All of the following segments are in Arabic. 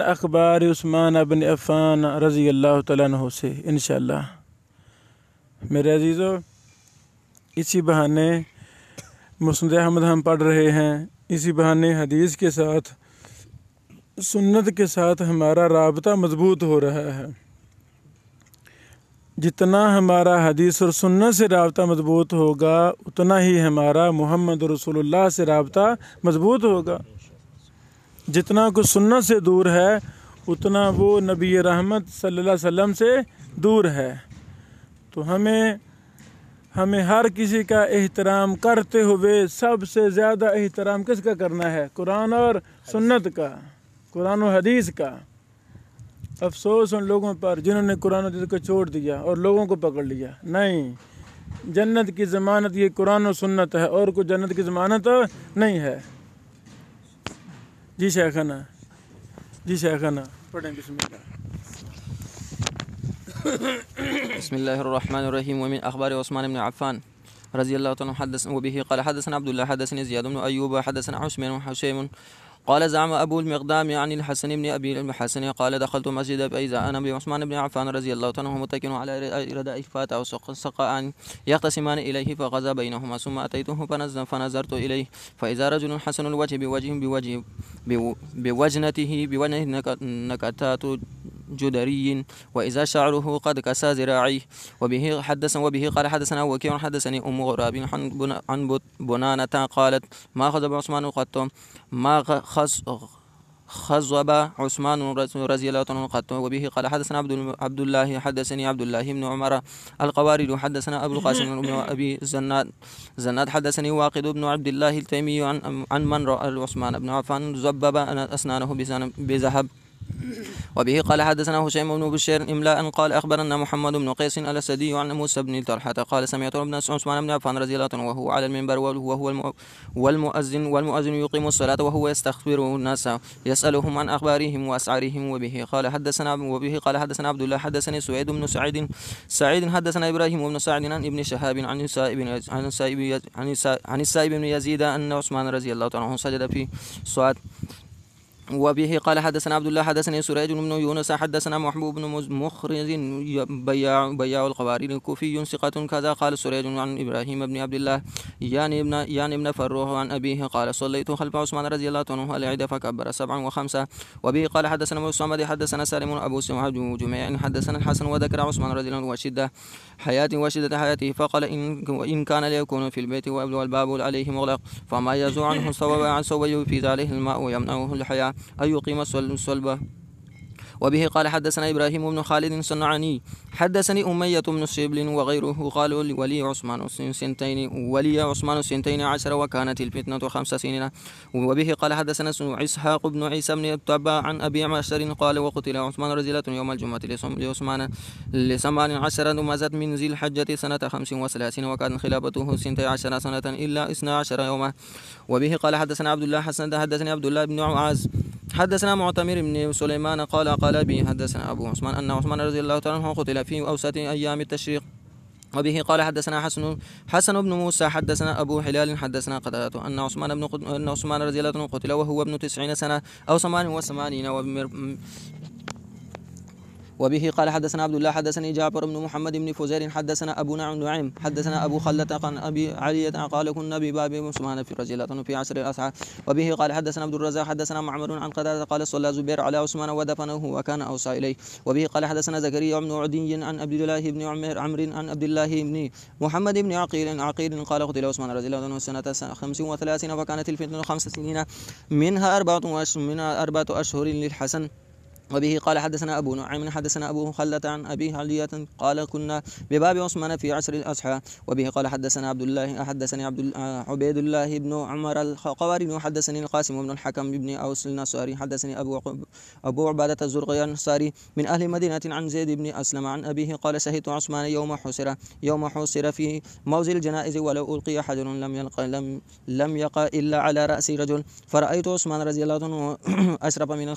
अखबार उस्मान बिन अफ़्फ़ान रज़ी अल्लाह तआला अन्हु से इंशाअल्लाह। मेरे अजीज़ों, इसी बहाने मुस्नद अहमद हम पढ़ रहे हैं। इसी बहाने हदीस के साथ, सुन्नत के साथ हमारा राबता मजबूत हो रहा है। जितना हमारा हदीस और सुन्नत से राबता मजबूत होगा, उतना ही हमारा मोहम्मद रसूलुल्लाह से राबता मजबूत होगा। जितना कुछ सुन्नत से दूर है, उतना वो नबी रहमत सल्लल्लाहु अलैहि वसल्लम से दूर है। तो हमें हर किसी का एहतराम करते हुए सबसे ज़्यादा एहतराम किसका करना है? कुरान और सुन्नत का, कुरान और हदीस का। अफसोस उन लोगों पर जिन्होंने कुरान और हदीस को छोड़ दिया और लोगों को पकड़ लिया। नहीं, जन्नत की ज़मानत ये कुरान और सुन्नत है, और कोई जन्नत की ज़मानत नहीं है। जी शेखना, जी शेखना पढ़ें। बिस्मिल्लाह। बिस्मिल्लाहिर्रहमानिर्रहीम। वमिन अखबार उस्मान इब्न अफ़्फ़ान रज़ियल्लाहु तआला अन्हु हदस वबिही क़ाल हदसना अब्दुल्लाह हदसनी ज़ियाद इब्न अय्यूब हदसना हुसैम क़ाल ज़अम अबुल मिक़दाम अनिल हसन इब्न अबी हसन क़ाल दख़लतु मस्जिद फ़इज़ा अना बिउस्मान इब्न अफ़्फ़ान रज़ियल्लाहु तआला अन्हु मुत्तकिन अला रदाइह फ़अतौ सक़ाअन यख़्तसिमान इलैहि फ़ग़ज़ा बैनहुमा सुम्मा अतैतुहु फ़नज़रतु इलैहि फ़इज़ा रजुलुन हसनुल वजहि बिवजनतिहि नकतातु जुदरي وإذا شعره قد كسى ذراعيه وبه قال حدثنا وكيع حدثني أم غراب عن بنانة قالت ما خضب عثمان قط ما خضب عثمان رضي الله عنه قط. وبه قال حدثنا عبد الله حدثني عبد الله بن عمر القواري حدثنا أبو القاسم بن أبي زناد حدثني واقد بن عبد الله التيمي عن من رأى عثمان بن عفان زبب أسنانه بذهب. وبه قال حدثنا هشيم بن بشير إملاء قال أخبرنا محمد بن قيس الأسدي عن موسى بن طلحة قال سمعت ابن عثمان بن عفان رضي الله عنه وهو على المنبر وهو والمؤذن يقيم الصلاة وهو يستخبر الناس يسألهم عن أخبارهم وأسعارهم. وبه قال حدثنا عبد الله حدثني سعيد بن سعيد حدثنا إبراهيم بن سعد عن ابن شهاب عن السائب بن يزيد أن عثمان رضي الله عنه سجد في صلاة. وبه قال حدثنا عبد الله حدثني سريج بن يونس حدثنا محبوب بن مخرج بياع القوارير الكوفي ثقة كذا. قال سريج عن إبراهيم بن عبد الله يعني ابن فروح عن أبيه قال صليت خلف عثمان رضي الله عنه العيد فكبر 7 و5. وبه قال حدثنا محمد حدثنا سالم أبو جميع حدثنا الحسن وذكر عثمان رضي الله عنه وشدة حياته فقال إن كان ليكون في البيت والباب عليه مغلق فما يزوع عنه صوب في ذلك الماء ويمنعه الحياة أن يقيم الصلبة. وبه قال حدثنا إبراهيم بن خالد الصنعاني حدثني أمية بن شبل وغيره قالوا ولي عثمان 12 وكانت الفتنة 5 سنين. وبه قال حدثنا إسحاق بن عيسى بن الطباع عن أبي معشر قال وقتل عثمان رضي الله عنه يوم الجمعة لعثمان 18 ومزت من ذي الحجة سنة 35 وكانت خلافته 12 سنة إلا 12 يوما. وبه قال حدثنا عبد الله حدثني عبد الله بن عاز حدثنا معتمر بن سليمان قال به حدثنا أبو عثمان أن عثمان رضي الله عنه قتل في أوسط أيام التشريق. وبه قال حدثنا حسن بن موسى حدثنا أبو حلال حدثنا قتادة أن عثمان رضي الله عنه قتل وهو ابن 90 سنة أو 88. وبه قال حدثنا عبد الله حدثني جعفر بن محمد بن فزير حدثنا أبو نعيم حدثنا أبو خلة عن أبي علي قال كنا بباب عثمان في رضي الله عنه في عصر الأصحاب. وبه قال حدثنا عبد الرزاق حدثنا معمر عن قتادة قال صلى زبير على عثمان ودفنه وكان أوصى إليه. وبه قال حدثنا زكريا بن عدي عن عبد الله بن عمرو عن عبد الله بن محمد بن عقيل قال قتل عثمان رضي الله عنه سنة 35 وكانت الفتنة 5 سنين منها 4 أشهر للحسن. وبه قال حدثنا أبو نعيم حدثنا أبو خلة عن أبي علية قال كنا بباب عثمان في عصر الأصحى. وبه قال حدثنا حدثني عبيد الله بن عمر القواري حدثني القاسم بن الحكم بن أوس النصاري حدثني أبو عبادة الزرقي النصاري من أهل مدينة عن زيد بن أسلم عن أبيه قال شهدت عثمان يوم حسر في موضع الجنائز ولو ألقي حجر لم يقع إلا على رأس رجل فرأيت عثمان رضي الله عنه أشرف من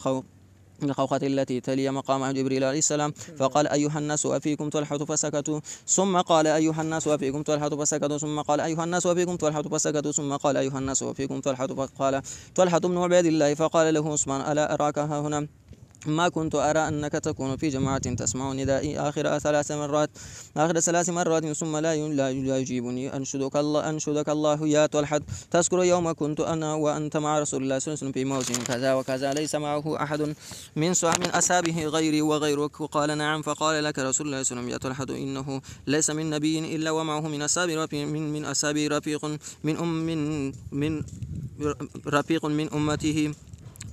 الخوخة التي تلي مقام جبريل عليه السلام فقال أيها الناس وفيكم طلحة فسكتوا ثم قال أيها الناس وفيكم طلحة فسكتوا ثم قال أيها الناس وفيكم طلحة فسكتوا ثم قال أيها الناس وفيكم طلحة فقال طلحة بن عبيد الله فقال له عثمان ألا أراك ها هنا ما كنت أرى أنك تكون في جماعة تسمع ندائي آخر 3 مرات ثم لا يجيبني. أنشدك الله يا طلحة، تذكر يوم كنت أنا وأنت مع رسول الله صلى الله عليه وسلم في موسم كذا وكذا، ليس معه أحد من أصحابه غيري وغيرك؟ قال نعم. فقال لك رسول الله صلى الله عليه وسلم يا طلحة إنه ليس من نبي إلا ومعه من أصحابه رفيق من أمته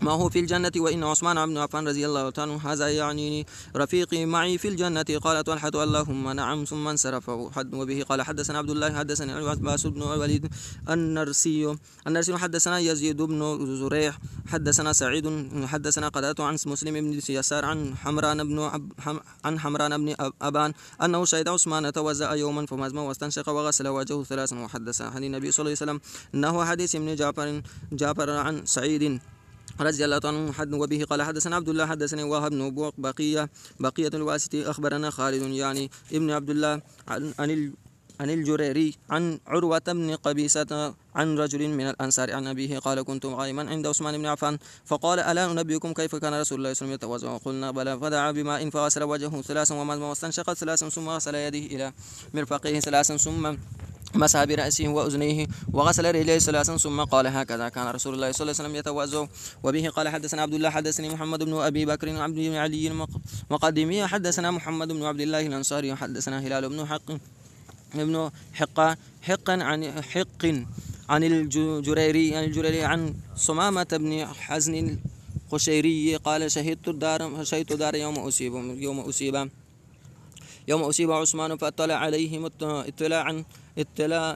ما هو في الجنة، وإن عثمان بن عفان رضي الله عنه هذا يعنيني رفيقي معي في الجنة. قال طلحة اللهم نعم، ثم انصرف. وبه قال حدثنا عبد الله حدثني عباس بن الوليد النرسي حدثنا يزيد بن زريح حدثنا سعيد حدثنا قتادة عن مسلم بن يسار عن حمران بن أبان أنه شهد عثمان توزأ يوما فمزم واستنشق وغسل وجهه 3. وحدث عن النبي صلى الله عليه وسلم أنه حديث ابن جعفر عن سعيد رضي الله عنه. وبه قال حدثنا عبد الله حدثني وهب بن بقية الواسطي أخبرنا خالد يعني ابن عبد الله عن الجريري عن عروة بن قبيسة عن رجل من الأنصار عن أبيه قال كنت قائما عند عثمان بن عفان فقال ألا أنبئكم كيف كان رسول الله صلى الله عليه وسلم يتوضأ؟ قلنا بلى. فدعا بماء فغسل وجهه 3 ومضمض واستنشق 3 ثم غسل يديه إلى مرفقه 3 ثم مسح برأسه وأذنيه وغسل رجليه 3 ثم قال هكذا كان رسول الله صلى الله عليه وسلم يتوضأ. وبه قال حدثنا عبد الله حدثني محمد بن أبي بكر عبد بن علي مقدمي حدثنا محمد بن عبد الله الأنصاري حدثنا هلال بن حق عن الجريري عن صمامة بن حزن القشيري قال شهدت دار يوم أصيب عثمان فاطلع عليهم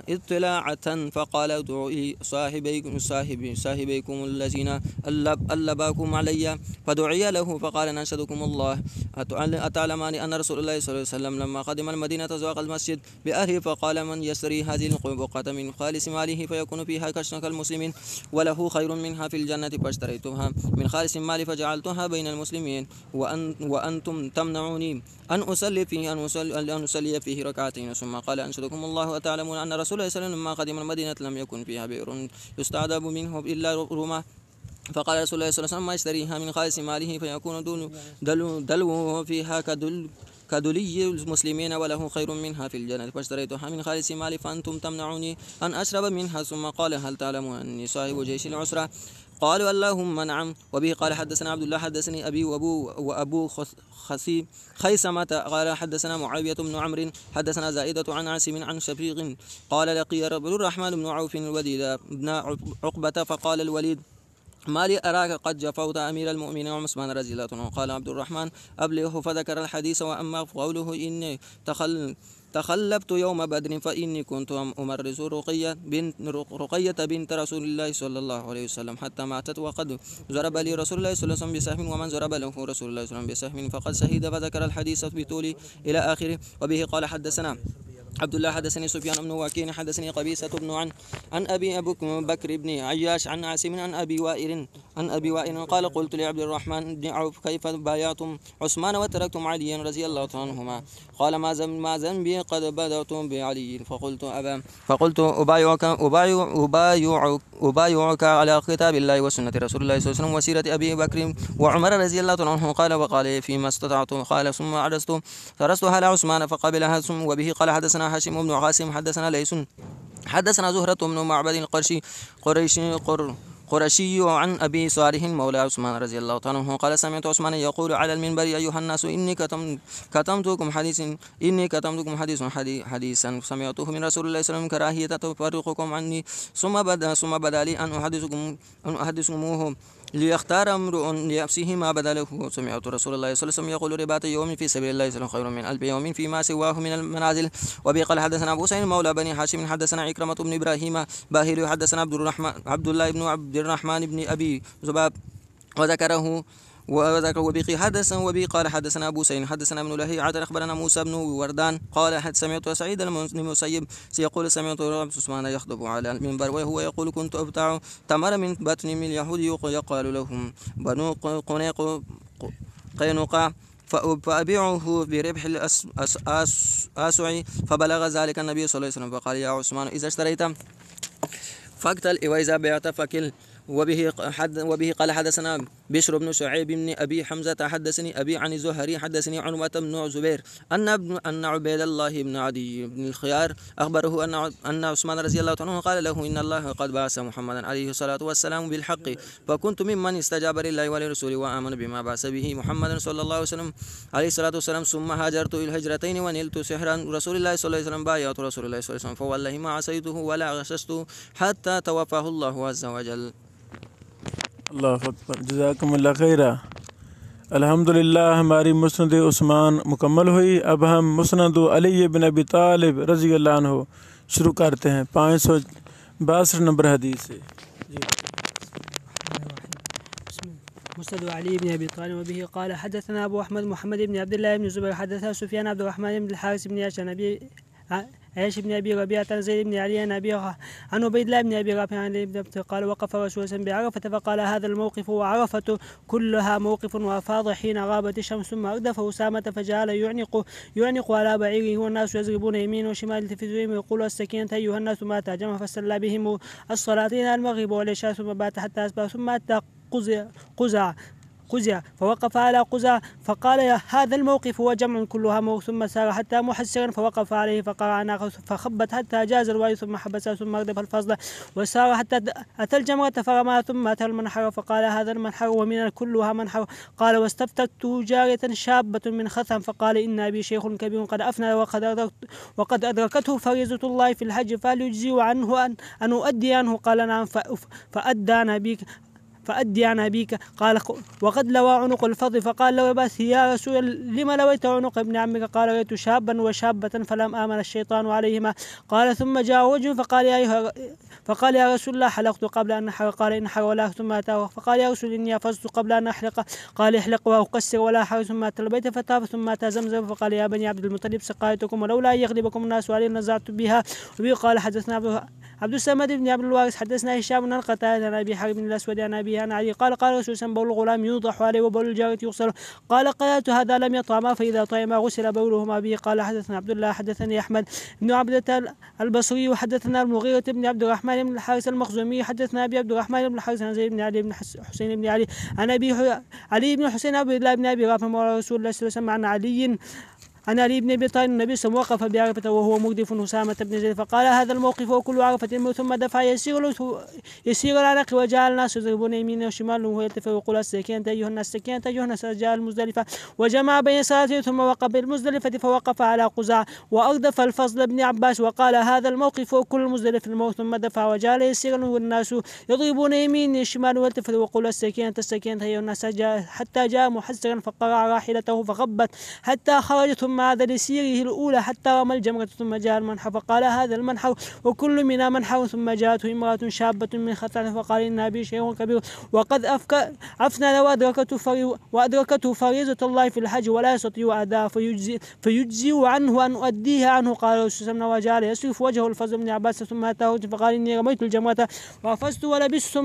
اطلاعة فقال ادعوا صاحبيكم الذين ألباكم علي، فدعي له فقال ننشدكم الله أتعلمان أن رسول الله صلى الله عليه وسلم لما قدم المدينة زاق المسجد بأهله فقال من يشتري هذه القبقة من خالص ماله فيكون فيها كشنك المسلمين وله خير منها في الجنة، فاشتريتها من خالص مالي فجعلتها بين المسلمين وأنتم تمنعوني أن أصلي فيه ركعتين. ثم قال أنشدكم الله أتعلمون أن رسول الله صلى الله عليه وسلم لما قدم المدينة لم يكن فيها بئر يستعذب منه إلا رمى، فقال رسول الله صلى الله عليه وسلم ما يشتريها من خالص ماله فيكون دلوه فيها كدلي المسلمين وله خير منها في الجنة، فاشتريتها من خالص مالي فأنتم تمنعوني أن أشرب منها. ثم قال هل تعلمون أني صاحب جيش العسرة؟ قالوا اللهم نعم. وبه قال حدثنا عبد الله حدثني أبي وأبو خيسمة قال حدثنا معاوية بن عمرو حدثنا زائدة عن عاصم عن شفيق قال لقي عبد الرحمن بن عوف الوليد بن عقبة فقال الوليد ما لي أراك قد جفوت أمير المؤمنين وعثمان رضي الله عنه؟ قال عبد الرحمن أبلغه فذكر الحديث. وأما قوله إني تخلفت يوم بدر فإني كنت أمرس رقية بنت رسول الله صلى الله عليه وسلم حتى ماتت وقد ضرب لي رسول الله صلى الله عليه وسلم بسهم ومن ضرب له رسول الله صلى الله عليه وسلم بسهم فقد شهد، فذكر الحديث بطول إلى آخره. وبه قال حدثنا عبد الله حدثني سفيان بن وكيع حدثني قبيصة بن عن أبي بكر بن عياش عن عاصم عن أبي وائل قال قلت لعبد الرحمن بن عوف كيف بايعتم عثمان وتركتم عليا رضي الله عنهما؟ قال ما ذنبي قد بدأت بعلي فقلت أبايعك على كتاب الله وسنة رسول الله صلى الله عليه وسلم وسيرة أبي بكر وعمر رضي الله عنه. قال وقال فيما استطعت. قال ثم فرستها على عثمان فقبلها. ثم وبه قال حدثنا هاشم بن عاصم حدثنا ليس حدثنا زهرة بن معبد قرشي عن أبي صالح مولى عثمان رضي الله عنه قال سمعت عثمان يقول على المنبر أيها الناس إني كتمتكم حديثا سمعته من رسول الله صلى الله عليه وسلم كراهية تفرقكم عني ثم بدا لي أن أحدثكموه ليختار امرؤ لنفسه ما بدله. سمعت رسول الله صلى الله عليه وسلم يقول رباط يوم في سبيل الله خير من 1000 يوم فيما سواه من المنازل. وبه قال حدثنا أبو سعيد مولى بني هاشم حدثنا عكرمة بن إبراهيم باهلي حدثنا عبد الله بن عبد الرحمن بن أبي ذباب وذكر وبه حدثنا وبه قال حدثنا أبو سعيد حدثنا ابن لهيعة أخبرنا موسى بن وردان قال سمعت سعيد المسيب يقول سمعت عثمان يخطب على المنبر وهو يقول كنت أبتاع تمر من بطن من اليهود يقال لهم بنو قينقاع فأبيعه بربح الأسعي فبلغ ذلك النبي صلى الله عليه وسلم فقال يا عثمان إذا اشتريت فاقتل وإذا بعت فكل. وبه قال حدثنا بشر بن شعيب بن أبي حمزة حدثني أبي عن الزهري حدثني عنوة بن زبير أن عبيد الله بن عدي بن الخيار أخبره أن عثمان رضي الله عنه قال له إن الله قد بعث محمدا عليه الصلاة والسلام بالحق فكنت ممن استجاب لله ولرسوله وآمن بما بعث به محمد صلى الله عليه وسلم عليه الصلاة والسلام ثم هاجرت إلى الهجرتين ونلت سحرا رسول الله صلى الله عليه وسلم بايعت رسول الله صلى الله عليه وسلم فوالله ما عصيته ولا غششته حتى توفاه الله عز وجل. अल्लाह अकबर, जज़ाकुमुल्लाह खैरा। अल्हम्दुलिल्लाह हमारी मुस्नद उस्मान मुकम्मल हुई। अब हम मुस्नद अली बिन अबी तालिब रज़ी अल्लाह अन्हु शुरू करते हैं 562 नंबर हदीस से। مسند علي بن ابي طالب وبه قال حدثنا ابو احمد محمد بن عبد الله بن الزبير حدثنا سفيان عبد الرحمن بن الحارث بن عياش بن ابي ربيعه عن زيد بن علي عن عبيد الله بن ابي رافع عن ابن قال وقف رسول الله بعرفه فقال هذا الموقف وعرفه كلها موقف وافاض حين غابت الشمس ثم اردف اسامه فجعل يعنق على بعيره والناس يضربون يمينه وشمال التلفزيون ويقول السكينه ايها الناس ما تهجم فصلى بهم الصلاتين المغرب والعشاء ثم بات حتى اصبح ثم اتى قزع فوقف على قزع فقال هذا الموقف هو جمع كلها موقف ثم سار حتى محسرا فوقف عليه فقرأ ناقه فخبت حتى جاز الوادي ثم حبسها ثم اردف الفضل وسار حتى أتى الجمرة فرماها ثم أتى المنحر فقال هذا المنحر ومن كلها منحر. قال واستفتته جارية شابة من خثم فقال إن أبي شيخ كبير قد أفنى وقد أدركته فريضة الله في الحج فهل يجزي عنه أن أؤدي عنه؟ قال نعم فأدي عن أبيك. قال وقد لوى عنق الفضل فقال له بس يا رسول لما لويت عنق ابن عمك؟ قال رأيت شابا وشابة فلم آمن الشيطان عليهما. قال ثم جاء وجه فقال يا رسول الله حلقت قبل أن أحرق؟ قال إن حرق ولا ثم أتاه فقال يا رسول إني أفزت قبل أن أحلق؟ قال احلق وأقصر ولا حرق. ثم أتى البيت فطاف ثم أتى زمزم فقال يا بني عبد المطلب سقايتكم ولولا أن يغلبكم الناس علي نزعت بها. وبه قال حدثنا عبد الصمد بن عبد الوارث حدثنا هشام عن قتادة عن أبي حرب الأسود عن أبي عن علي قال قال رسول الله بول الغلام يوضح عليه وبول الجارية يغسل. قال قالت هذا لم يطعما فإذا طعما غسل بولهما به. قال حدثنا عبد الله حدثني أحمد بن عبدة البصري وحدثنا المغيرة بن عبد الرحمن بن الحارث المخزومي حدثنا أبي عبد الرحمن بن الحارث عن زيد بن علي بن حسين بن علي عن أبي علي بن حسين عبد الله بن أبي رافع مولى رسول الله صلى الله عليه وسلم عن علي بن ابي طالب النبي صلى الله عليه وسلم وقف بعرفه وهو مردف اسامه بن زيد فقال هذا الموقف وكل عرفه ثم دفع يسير على نقل وجعل الناس يضربون يمينه وشماله وهو يلتفت ويقول السكينه ايها الناس السكينه ايها الناس. جاء المزدلفه وجمع بين صلاتين ثم وقف بالمزدلفه فوقف على قزع واردف الفضل بن عباس وقال هذا الموقف وكل المزدلف الموت ثم دفع وجعل يسير والناس يضربون يمينه وشماله ويلتفت ويقول السكينه ايها الناس. حتى جاء محسرا فقرع راحلته فغبت حتى خرجت ثم عاد لسيره الأولى حتى رمى الجمرة ثم جاء المنحر فقال هذا المنحر وكل منا منحر. ثم جاءته امرأة شابة من خثعم فقال إن أبي شيخ كبير وقد أفنى وأدركته فريضة الله في الحج ولا يستطيع أداء فيجزي عنه أن أؤديها عنه. قال رسول الله وجعل يصرف وجهه الفضل بن عباس ثم أتاه فقال إني رميت الجمرة وأفزت ولبست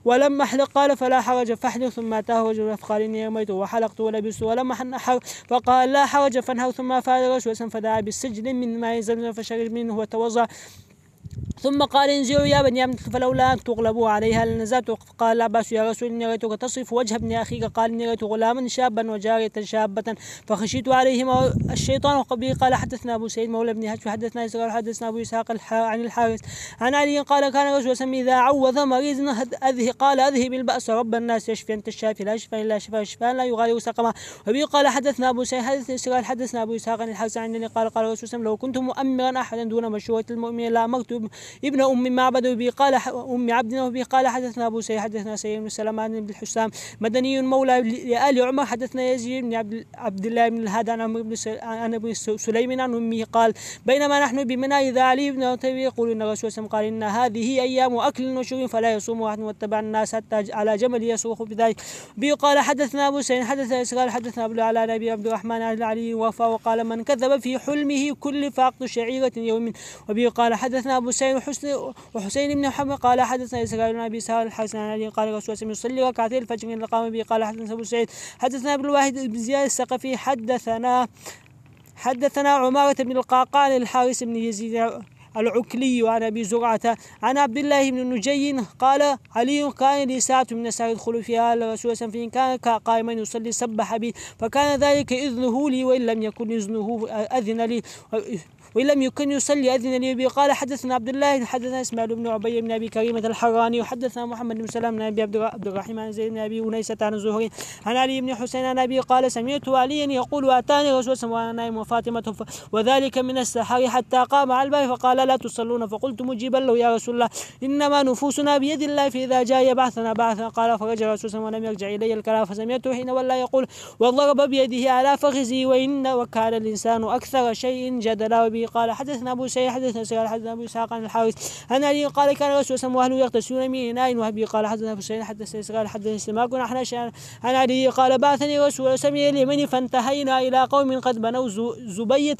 ولم أحلق. قال فلا حرج فاحلق. ثم أتاه وجهه فقال إني رميت وحلقت ولبست ولم أحلق. فقال لا حرج فانهوا. ثم فعل الرسول فدعا بالسجل من ماء زمزم فشرب منه وتوضأ ثم قال انزلوا يا بني عبد فلولا أن تغلبوا عليها لنزلت. فقال لا بأس يا رسول إني رأيتك تصرف وجه ابن أخيك. قال إني رأيت غلاما شابا وجارية شابة فخشيت عليهما الشيطان. وقبله قال حدثنا أبو سعيد مولى بن هشام حدثنا إسرائيل حدثنا أبو إسحاق عن الحارث عن علي قال كان الرسول صلى الله عليه وسلم إذا عوذ مريض قال أذهب البأس رب الناس يشفي أنت الشافي لا شفاء إلا شفاء لا يغادر سقما. وبه قال حدثنا أبو سعيد حدثنا إسرائيل حدثنا أبو إسحاق عن الحارث عن علي قال الرسول صلى الله عليه وسلم لو كنت مؤمرا أحدا دون مشورة المؤمنين لأمرت ابن أم معبد. وبه قال أم عبدنا. وبه قال حدثنا أبو سعيد حدثنا سعيد بن سلمان بن الحسام مدني مولى لآل عمر حدثنا يزيد بن عبد الله بن الهادي عن أبي سليم عن أمه قال بينما نحن بمنى إذا علي بن أبي يقول إن الرسول صلى الله عليه وسلم قال إن هذه أيام أكل وشرب فلا يصوم أحد واتبع الناس حتى على جمل يسوق بذلك. به قال حدثنا أبو سعيد حدثنا إسرائيل حدثنا أبو على نبي عبد الرحمن عن علي وفا وقال من كذب في حلمه كل فاقد شعيرة يوم. وبه قال حدثنا أبو سعيد وحسين بن محمد قال حدثنا إسرائيل بن أبي سهل الحسن عن علي قال الرسول صلى الله عليه وسلم يصلي ركعتين الفجر إن قام به. قال حدثنا أبو سعيد حدثنا ابن الواحد بن زياد الثقفي حدثنا عمارة بن القعقاع الحارث بن يزيد العكلي عن أبي زرعة عن عبد الله بن نجي قال علي كان لي ساعة من الساعة يدخل فيها الرسول فإن كان قائما يصلي سبح بي فكان ذلك إذنه لي وإن لم يكن إذنه أذن لي وإن لم يكن يصلي أذن لي به. قال حدثنا عبد الله حدثنا إسماعيل بن عبي بن أبي كريمة الحراني وحدثنا محمد بن سلام بن أبي عبد الرحمن عن زيد بن أبي أنيسة عن الزهري عن علي بن حسين عن أبي قال سمعت عليا يقول أتاني رسول الله وأنا نائم وفاطمة وذلك من السحر حتى قام على الباب فقال لا تصلون فقلت مجيبا له يا رسول الله إنما نفوسنا بيد الله فإذا جاء بعثنا قال فرجع رسول الله ولم يرجع إلي الكلام فسمعته حين ولا يقول وضرب بيده على فخذه وكان الإنسان أكثر شيء جدلا به. قال حدثنا أبو سعيد حدثنا سعيد حدثنا أبو إسحاق عن الحارث عن علي قال كان رسول الله وأهله يغتسلون من إناء وهبي. قال حدثنا أبو سعيد حدثنا سعيد حدثنا سماك عن علي قال بعثني رسول الله سمع اليمن فانتهينا إلى قوم قد بنوا زبية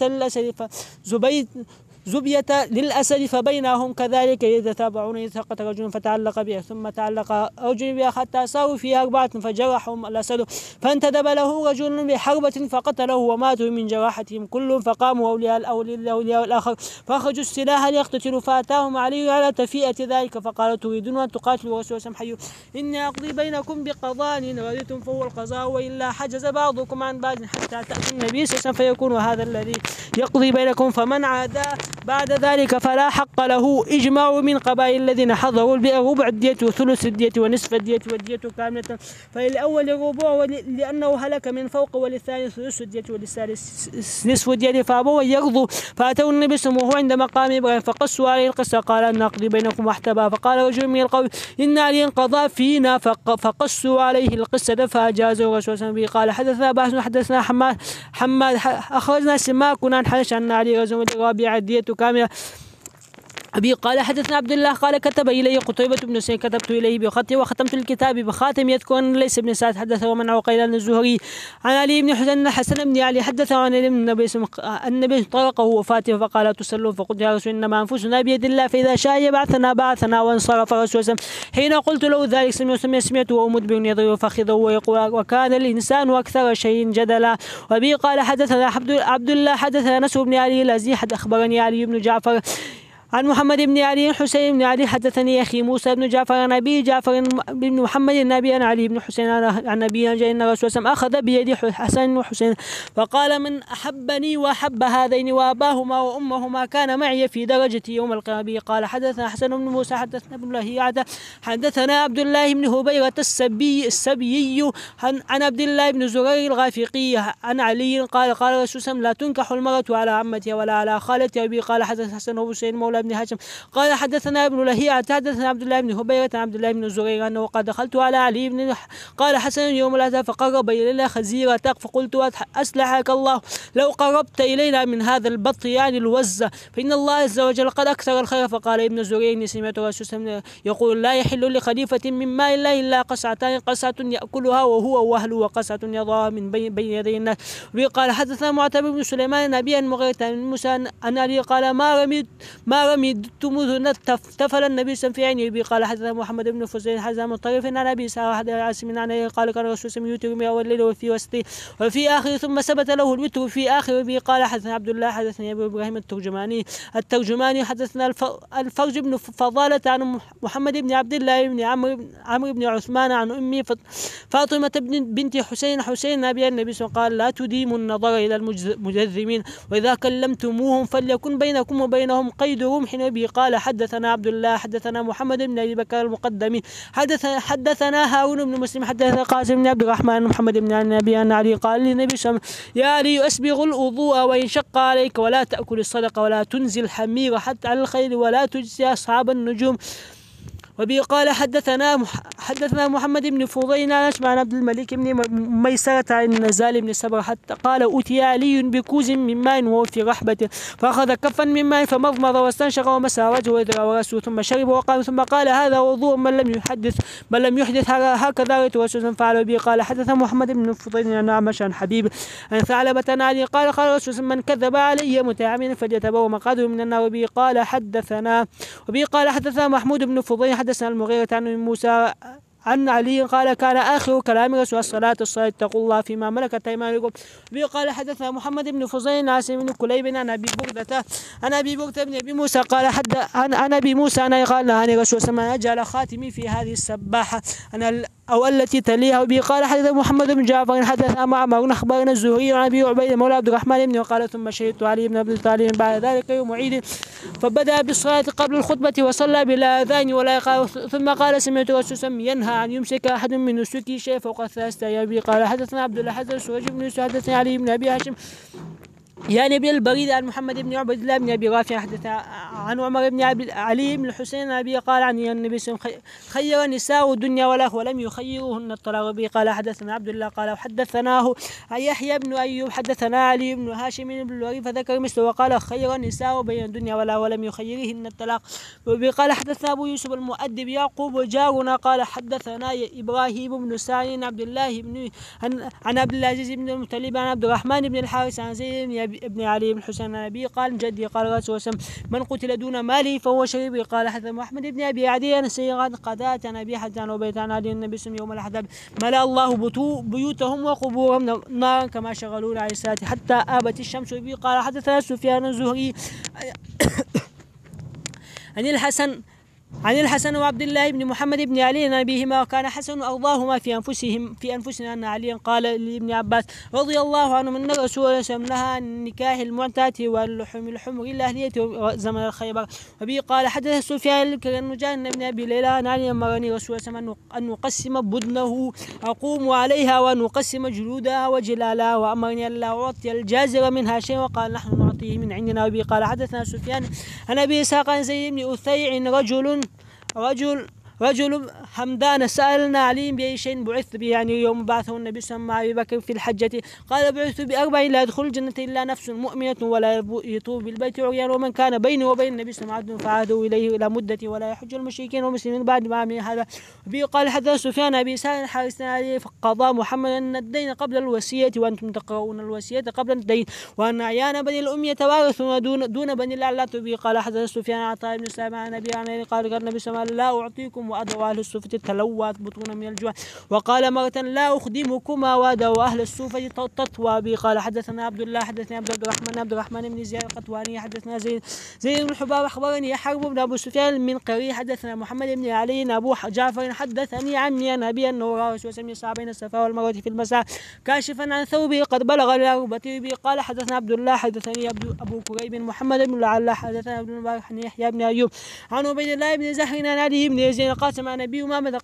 للأسد فبينهم كذلك يتتابعون إذ سقط رجل فتعلق بها ثم تعلق رجل بها حتى ساووا فيها 4 فجرحهم الأسد فانتدب له رجل بحربة فقتله وماتوا من جراحتهم كلهم فقاموا أولياء الآخر فأخرجوا السلاح ليقتتلوا فأتاهم علي على تفيئة ذلك فقال تريدون أن تقاتلوا رسول سمحيوا إني أقضي بينكم بقضاء إن رضيتم فهو القضاء وإلا حجز بعضكم عن بعض حتى تأتي النبي صلى الله عليه وسلم فيكون هذا الذي يقضي بينكم فمن عادى بعد ذلك فلا حق له. إجماع من قبائل الذين حضروا البئر ربع الدية وثلث الدية ونصف الدية والدية كاملة فللأول الربع لأنه هلك من فوق وللثاني ثلث الدية وللثالث نصف الدية فأبوا يرضوا فأتوا النبي صلى الله عليه وسلم عند مقام إبراهيم فقصوا عليه القصة قال أن أقضي بينكم واحتبى فقال رجل من القوم إن علي قضى فينا فقصوا عليه القصة فأجازوا الرسول صلى الله عليه وسلم. قال حدثنا بحث حدثنا حماد أخرجنا سماك عن حنش أن علي رجل الرابع الدية كاملة. أبي قال حدثنا عبد الله قال كتب إلي قتيبة بن سعيد كتبت إليه بخطي وختمت الكتاب بخاتم يذكر أن ليس بن سعد حدث ومن عقيل عن الزهري عن علي بن حسين حسن بن علي حدث عن النبي طرقه وفاته فقال تصلوا فقلت يا رسول إنما أنفسنا بيد الله فإذا شاء بعثنا وانصرف رسول الله حين قلت له ذلك سمعت ومدبر يضرب فخذه ويقول وكان الإنسان أكثر شيء جدلا. وأبي قال حدثنا عبد الله حدثنا نصر بن علي الأزدي حدثني علي بن جعفر عن محمد بن علي حسين بن علي حدثني أخي موسى بن جعفر عن أبي جعفر بن محمد النبي عن علي بن حسين عن نبي أن الرسول صلى الله عليه وسلم أخذ بيد حسن وحسين فقال من أحبني وأحب هذين وأباهما وأمهما كان معي في درجة يوم القيامة. قال حدثنا حسن بن موسى حدثنا ابن لهيعة حدثنا عبد الله بن هبيرة السبيي عن عبد الله بن زرير الغافقي عن علي قال الرسول صلى الله عليه وسلم لا تنكح المرأة على عمتها ولا على خالتها. أبي قال حدث حسن بن حسين مولى بن هاشم قال حدثنا ابن لهيعة حدثنا عبد الله بن هبيرة عن عبد الله بن زرير أنه قد دخلت على علي بن قال حسن يوم الأتى فقرب إلينا خزيرة فقلت أسلحك الله لو قربت إلينا من هذا البط يعني الوزة فإن الله عز وجل قد أكثر الخير. فقال ابن زرير إني سمعت رسول يقول لا يحل لخليفة من ماء الله إلا قصعتان قصعة يأكلها وهو وأهله وقصعة يضعها من بين يدي الناس. وقال حدثنا معتبر بن سليمان نبيا مغيرة بن موسى أن علي قال ما رميت مذ تفل النبي صلى الله عليه وسلم. قال حدثنا محمد بن فزيل حدثنا مطرف عن ابي سعد عاصم عن قال كان الرسول صلى الله عليه وسلم يوتر اول الليل وفي وسطه وفي اخره ثم ثبت له الوتر في اخره. به قال حدثنا عبد الله حدثني ابو ابراهيم الترجماني حدثنا الفرج بن فضالة عن محمد بن عبد الله بن عمرو بن عثمان عن امي فاطمة بنت حسين ابي النبي صلى الله عليه وسلم قال لا تديموا النظر الى المجذمين واذا كلمتموهم فليكن بينكم وبينهم قيد رمح. به قال حدثنا عبد الله حدثنا محمد بن ابي بكر المقدمي حدثنا هارون بن مسلم حدثنا قاسم بن عبد الرحمن محمد بن النبي ان علي قال للنبي صلى الله عليه وسلم يا علي اسبغ الوضوء وان شق عليك ولا تاكل الصدقه ولا تنزل الحمير حتى على الخيل ولا تجزي اصحاب النجوم. وبه قال حدثنا محمد بن فضيل عن عبد الملك بن ميسرة عن نزال بن سبر حتى قال أتي علي بكوز من ماء وهو في رحبة فأخذ كفا من ماء فمضمض واستنشق ومسى وجهه ورأسه ثم شرب وقام ثم قال هذا وضوء من لم يحدث هكذا رسول فعل. به قال حدثنا محمد بن فضيل عن أعمش عن حبيب عن ثعلبة عن علي قال رسول من كذب علي متعمدا فليتبوأ مقعده من النار. وبه قال حدثنا محمود بن فضيل حدثنا المغيرة عن موسى عن علي قال كان آخر كلام رسول الصلاة اتقوا الله فيما ملكت أيمانكم. به قال حدثنا محمد بن فضيل عاصم بن كليب عن أبي بردة بن أبي موسى قال عن أبي موسى أنا قال نهاني رسول الله أن أجعل خاتمي في هذه السباحة أو التي تليها. به قال حدثنا محمد بن جعفر حدثنا معمر أخبرنا الزهري عن أبي عبيد مولى عبد الرحمن بن وقال ثم شهدت علي بن أبي طالب بعد ذلك يوم عيد فبدأ بالصلاة قبل الخطبة وصلى بلا أذان ولا إقامة ثم قال سمعت رسول ينهى أن يمسك أحد من نسكه شيء فوق 3 أيام. به قال حدثنا عبد الله حدثنا سويج بن يوسف حدثني علي بن أبي هاشم يعني ابن البريد عن محمد بن عبد الله بن ابي رافع حدث عن عمر بن علي بن الحسين ابي قال عن النبي صلى الله عليه وسلم خير النساء الدنيا والاخره ولم يخيروهن الطلاق. به قال حدثنا عبد الله قال وحدثناه يحيى بن ايوب حدثنا علي بن هاشم بن الوليد فذكر مثله وقال خير النساء بين الدنيا والاخره ولم يخيرهن الطلاق. به قال حدثنا ابو يوسف المؤدب يعقوب جارنا قال حدثنا ابراهيم بن سعيد عبد الله بن عن عبد العزيز بن المطلب عن عبد الرحمن بن الحارث عن زيد ابن علي بن الحسين النبي قال جدي قال رسول الله من قتل دون ماله فهو شهيد. قال حدثنا محمد بن ابي عدي عن سيغان قتادة عن ابي حجان وبيت عن علي النبي صلى يوم الاحزاب ملأ الله بيوتهم وقبورهم نارا كما شغلونا على الصلاة حتى آبت الشمس. به قال حدثنا سفيان الزهري عن الحسن وعبد الله بن محمد بن علي عن أبيهما وكان حسن أرضاهما في أنفسنا أن علي قال لابن عباس رضي الله عنه أن الرسول صلى الله عليه وسلم نهى عن نكاح المعتات واللحوم الحمر الأهلية زمن الخيبر. وبه قال حدث سفيان كالنجان بن أبي ليلى عن علي أمرني رسول الله صلى الله عليه وسلم أن نقسم بدنه أقوم عليها وأن نقسم جلودها وجلالها وأمرني أن لا أعطي الجازر منها شيء وقال نحن نعطيه من عندنا. وبه قال حدثنا سفيان عن أبي إسحاق عن زيد بن أثيع رجل حمدان سألنا علي بأي شيء بعث به يعني يوم بعثه النبي صلى الله عليه وسلم مع أبي بكر في الحجة قال بعثت ب4 لا يدخل الجنة إلا نفس مؤمنة ولا يطوف بالبيت عريان ومن كان بينه وبين النبي صلى الله عليه وسلم فعادوا إليه إلى مدة ولا يحج المشركين والمسلمين بعد ما عمل هذا. وبه قال حدث سفيان أبي سعيد حارثنا عليه فقضى محمد أن الدين قبل الوصية وأنتم تقرؤون الوصية قبل الدين وأن أعيان بني الأم يتوارثون دون بني الأعلات. وبه قال حدث سفيان عطاء بن سلمة عن أبي عن قال النبي صلى الله عليه وسلم لا أعطيكم وأدعو أهل الصوفة تلوات بطون من الجوع. وقال مرة لا أخدمكما وأدعو أهل الصوفة تطوى. به قال حدثنا عبد الله حدثنا عبد الرحمن بن زياد القطواني حدثنا زيد بن حباب أخبرني حرب بن أبو سفيان من قري حدثنا محمد بن علي أبو جعفر حدثني عني عن أبي أنه رأى رسول الله يسعى بين الصفا والمروة في المساء كاشفا عن ثوبه قد بلغ إلى ركبته. به قال حدثنا عبد الله حدثني أبو كريب محمد بن العلاء حدثنا ابن المبارك يحيى بن أيوب عن عبيد الله بن زهر عن علي بن يزيد قاسم عن أبي أمامة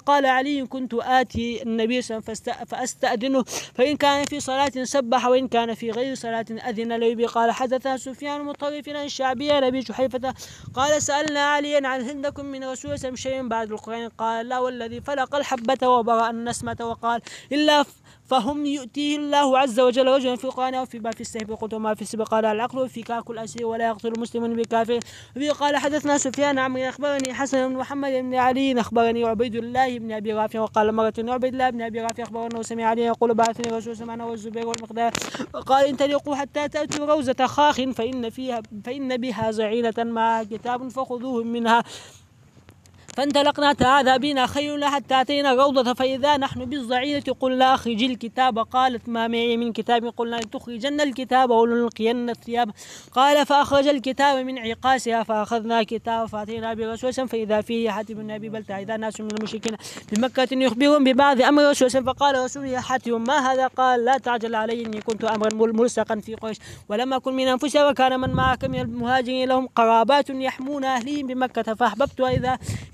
قال علي كنت آتي النبي صلى الله عليه وسلم فأستأذنه فإن كان في صلاة سبح وإن كان في غير صلاة أذن له. به قال حدثنا سفيان مطرف عن الشعبي عن أبي جحيفة قال سألنا عليا عن هندكم من رسول الله صلى الله عليه وسلم شيء بعد القرآن قال لا والذي فلق الحبة وبرأ النسمة وقال إلا فهم يؤتيه الله عز وجل رجلا في القرآن أو فيما في السيف قلت وما في السبق قال العقل في كاك الأسير ولا يقتل المسلم بكافر. به قال حدثنا سفيان عمرو أخبرني حسن بن محمد بن علي أخبرني عبيد الله بن أبي رافع وقال مرة عبيد الله بن أبي رافع أخبرنا سمع علي يقول بعثني رسول الله أنا والزبير والمقداد قال انطلقوا حتى تأتوا روزة خاخ فإن بها زعينة معها كتاب فخذوه منها فانطلقنا هذا بنا خيل حتى أتينا روضة فإذا نحن بالزعينة قلنا أخرج الكتاب قالت ما معي من كتاب قلنا لتخرجن الكتاب ولنلقين الثياب قال فأخرج الكتاب من عقاسها فأخذنا كتاب فأتينا برسول فإذا فيه حاتم بن أبي بلتع إذا ناس من المشركين بمكة يخبرهم ببعض أمر رسول فقال رسول يا حاتم ما هذا قال لا تعجل علي إني كنت أمرا ملصقا في قريش ولم أكن من أنفسها وكان من معك من المهاجرين لهم قرابات يحمون أهلهم بمكة فأحببت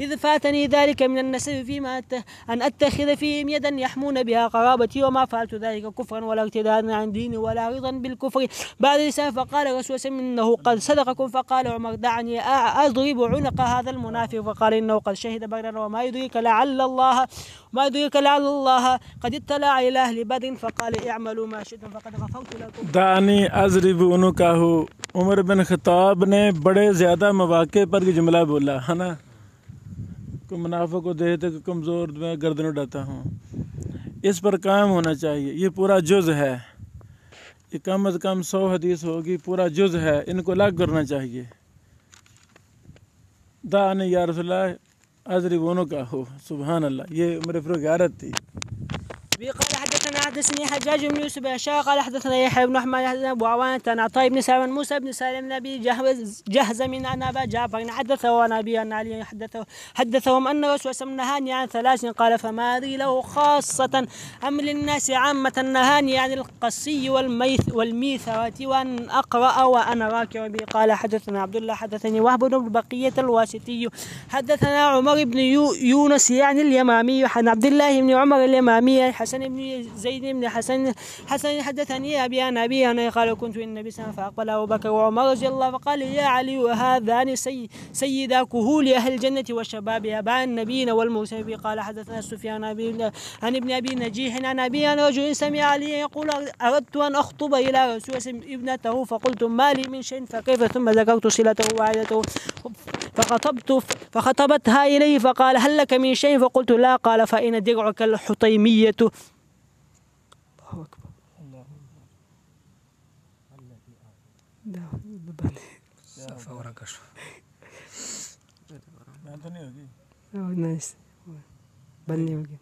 إذ فاتني ذلك من النسب فيما أن أتخذ فيهم يدا يحمون بها قرابتي وما فعلت ذلك كفرا ولا ارتدادا عن ديني ولا رضا بالكفر بعد لسان. فقال رسول الله إنه قد صدقكم فقال عمر دعني أضرب عنق هذا المنافق فقال إنه قد شهد بدرا وما يدريك لعل الله قد اطلع إلى أهل بدر فقال اعملوا ما شئتم فقد غفرت لكم. दानी अज़रिब उनकाहु उमर बिन खत्ताब ने बड़े ज़्यादा मौके पर ये जुमला बोला है ना को मुनाफिक को देखते कि कमज़ोर मैं गर्दन उड़ाता हूँ। इस पर कायम होना चाहिए। ये पूरा जुज़ है, ये कम अज़ कम 100 हदीस होगी, पूरा जुज़ है, इनको अलग करना चाहिए। दानी या रसूलल्लाह अज़रिबूनुका सुभान अल्लाह, ये उमर फारूक की आदत थी। قال حدثني حجاج بن يوسف الشاعر قال حدثنا يحيى بن احمد حدثنا ابو عوانة عن عطاء بن سالم موسى بن سالم بن ابي جهزم عن ابا جعفر حدثه عن ابي عن علي حدثهم ان الرسول صلى الله عليه وسلم نهاني عن ثلاث قال فما لي له خاصة ام للناس عامة نهاني عن القصي والميثرة وان اقرأ وانا راكع به. قال حدثنا عبد الله حدثني وهب بن بقية الواسطي حدثنا عمر بن يونس يعني اليمامي عن عبد الله بن عمر اليمامي حسن بن زيد بن حسن حدثني ابي عن ابي انا قال كنت النبي صلى الله عليه وسلم فاقبل ابو بكر وعمر رضي الله فقال يا علي وهذان سيدا كهول اهل الجنه والشباب ابا النبيين والمرسلين. قال حدثنا سفيان عن ابن ابي نجيح عن ابي عن رجل سمع علي يقول اردت ان اخطب الى رسول ابنته فقلت ما لي من شيء فكيف ثم ذكرت صلته وعادته فخطبتها اليه فقال هل لك من شيء فقلت لا. قال فإن درعك الحطيمية. الله أكبر. نايس بني وجه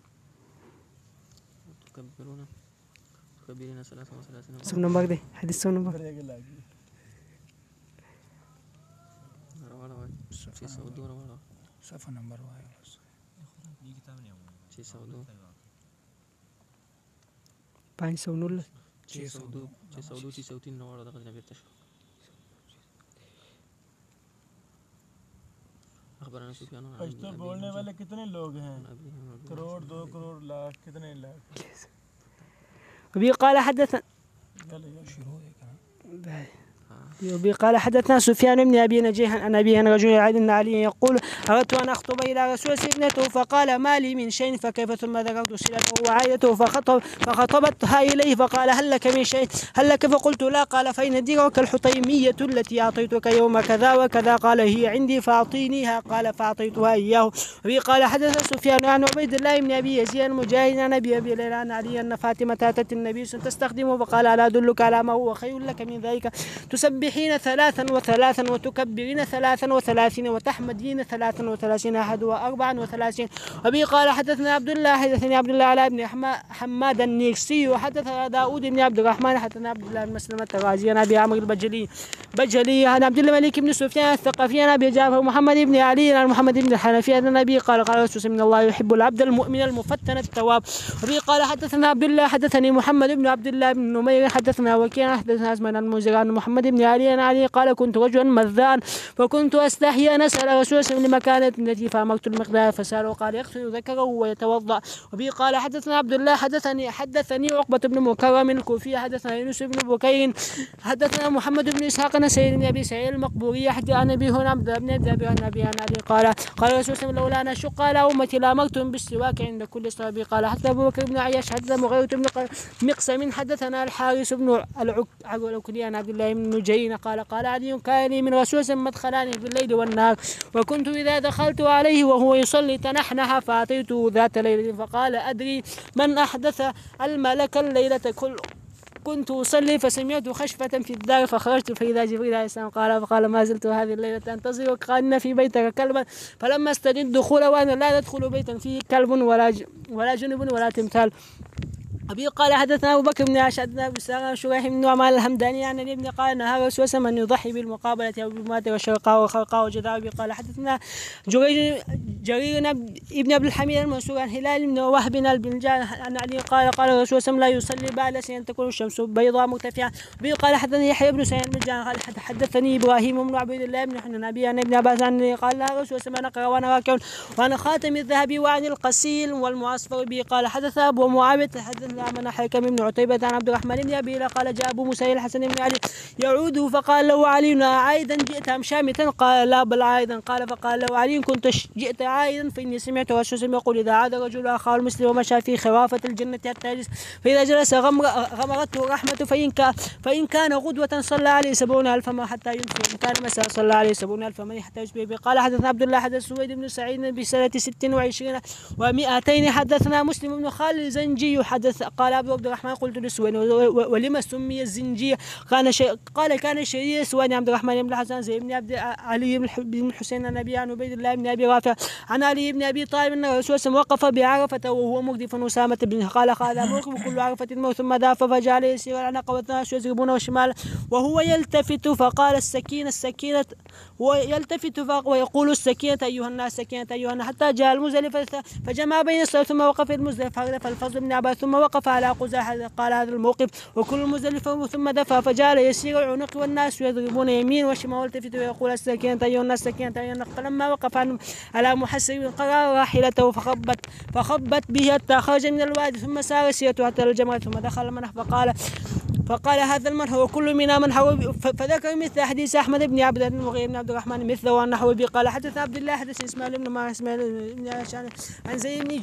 تكبرون 33 سم نمبر دي حديث سم نمبر صفحة نمبر 509 अखबार सुफियान पश्तो बोलने वाले कितने लोग हैं? करोड़, 2 करोड़, लाख, कितने लाख? अभी قال حدثنا قال حدثنا سفيان بن ابي نجيح عن ابي ان رجل عن علي يقول اردت ان اخطب الى رسول ابنته فقال ما لي من شيء فكيف ثم ذكرت صلته وعائلته فخطبتها اليه فقال هل لك من شيء هل لك فقلت لا. قال فإن درعك الحطيمية التي اعطيتك يوم كذا وكذا قال هي عندي فاعطينيها. قال فاعطيتها اياه. وفي قال حدثنا سفيان عن عبيد الله بن ابي يزيد المجاهد عن ابي ليلى عن علي ان فاطمة اتت النبي تستخدمه فقال الا ادلك على ما هو خير لك من ذلك تسبحين 33 وتكبرين 33 وتحمدين 33 أحد و34. وبه قال حدثنا عبد الله حدثني عبد الله على ابن حماد النيكسي وحدثنا داود بن عبد الرحمن حدثنا عبد الله بن مسلمة الرازي عن ابي عمرو البجلي عن عبد الملك بن سفيان الثقفي عن ابي جعفر محمد بن علي عن محمد بن الحنفي عن النبي قال قال رسول من الله يحب العبد المؤمن المفتن التواب. وبه قال حدثنا عبد الله حدثني محمد بن عبد الله بن نمير حدثنا وكيع حدثنا اسماء المنذر عن محمد بن علي عن علي قال كنت رجلا مذان فكنت استحيي ان اسال رسول الله لمكانه ابنتي فامرت المقدار فساله قال يغسل ذكره ويتوضا. وبه قال حدثنا عبد الله حدثني عقبة بن مكرم الكوفي حدثنا يونس بن بكير حدثنا محمد بن اسحاق عن سعيد بن ابي سعيد المقبوري حدث عن ابي هنا عبد بن ابي عن ابي عن علي قال رسول الله لولا ان اشق على امتي لامرتهم بالسواك عند كل صلاه. قال حتى ابو بكر بن عياش حدثنا مغيرة بن مقسم حدثنا الحارث بن العكري عن عبد الله بن نجين قال علي كان لي من رسول مدخلان في الليل والنهار وكنت إذا دخلت عليه وهو يصلي تنحنح فأتيته ذات ليلة فقال أدري من أحدث الملك الليلة كنت أصلي فسمعت خشفة في الدار فخرجت فإذا جبريل عليه السلام فقال ما زلت هذه الليلة أنتظرك كأن في بيتك كلبا فلما استجد دخول وأنا لا ندخل بيتا فيه كلب ولا جنب ولا تمثال. أبي قال حدثنا أبو بكر بن عائشة حدثنا أبو سلمة شريح بن نعمان الهمداني عن ابن قال نهى رسول الله أن يضحي بالمقابلة أو بالمات والشرقاء وخرقاء وجداء. أبي قال حدثنا جرير ابن عبد الحميد المنصور عن هلال بن وهب بن جان عن علي قال رسول الله لا يصلي بعد أن تكون الشمس بيضاء مرتفعة. أبي قال حدثني يحيى بن سعيد بن جان قال حدثني إبراهيم بن عبد الله بن حنان أبي عن ابن عباس عن قال لا رسول الله أنا أقرأ وأنا راكع وأنا خاتم الذهب وعن القسيل والمعصفر. أبي قال حدث أبو معاوية حدثنا من حكم بن عتيبة عن عبد الرحمن بن أبي قال جاء أبو موسى الحسن بن علي يعود فقال له علي عائدا جئت أم شامتا قال لا بل عائدا قال فقال له علي كنت جئت عائدا فإني سمعت رسول الله يقول إذا عاد رجل أخاه المسلم ومشى في خرافة الجنة حتى يجلس فإذا جلس غمرته الرحمة فإن كان غدوة صلى عليه 70,000 ما حتى يمسي وإن كان مساء صلى عليه 70,000 من حتى يصبح. قال حدثنا عبد الله حدث سويد بن سعيد بسنة 26 و200 حدثنا مسلم بن خالد الزنجي حدث قال أبو عبد الرحمن قلت للسويني ولما سمي الزنجية؟ كان شهير السويني عبد الرحمن بن الحسن زي بن عبد علي بن حسين عن أبي عن عبيد الله بن أبي رافع عن علي بن أبي طالب أن الرسول صلى الله عليه وسلم وقف بعرفة وهو مردف أسامة بن قال هذا موقف كل عرفة الموت ثم داف فجعل يسير العنق والناس يضربونه والشمال وهو يلتفت فقال السكينة ويلتفت ويقول السكينة أيها الناس سكينة أيها الناس حتى جاء المزدلفة فجمع بين الصلاة ثم وقف المزدلفة فالفضل بن عباس ثم وقف على قزاح قال هذا الموقف وكل المزدلفة ثم دفع فجعل يسير العنق والناس يضربون يمين وشمال والتفت ويقول السكينة أيها الناس سكينة أيها الناس فلما وقف على محسب قرار راحلته فخبت به حتى خرج من الوادي ثم سار سيرته حتى الجمرة ثم دخل المنح فقال هذا المنح وكل منا منحو فذكر مثل حديث أحمد بن عبد المغير بن عبد الرحمن مثله والنحو به قال حدث عبد الله حدث إسماعيل بن ما إسماعيل بن عن زيد بن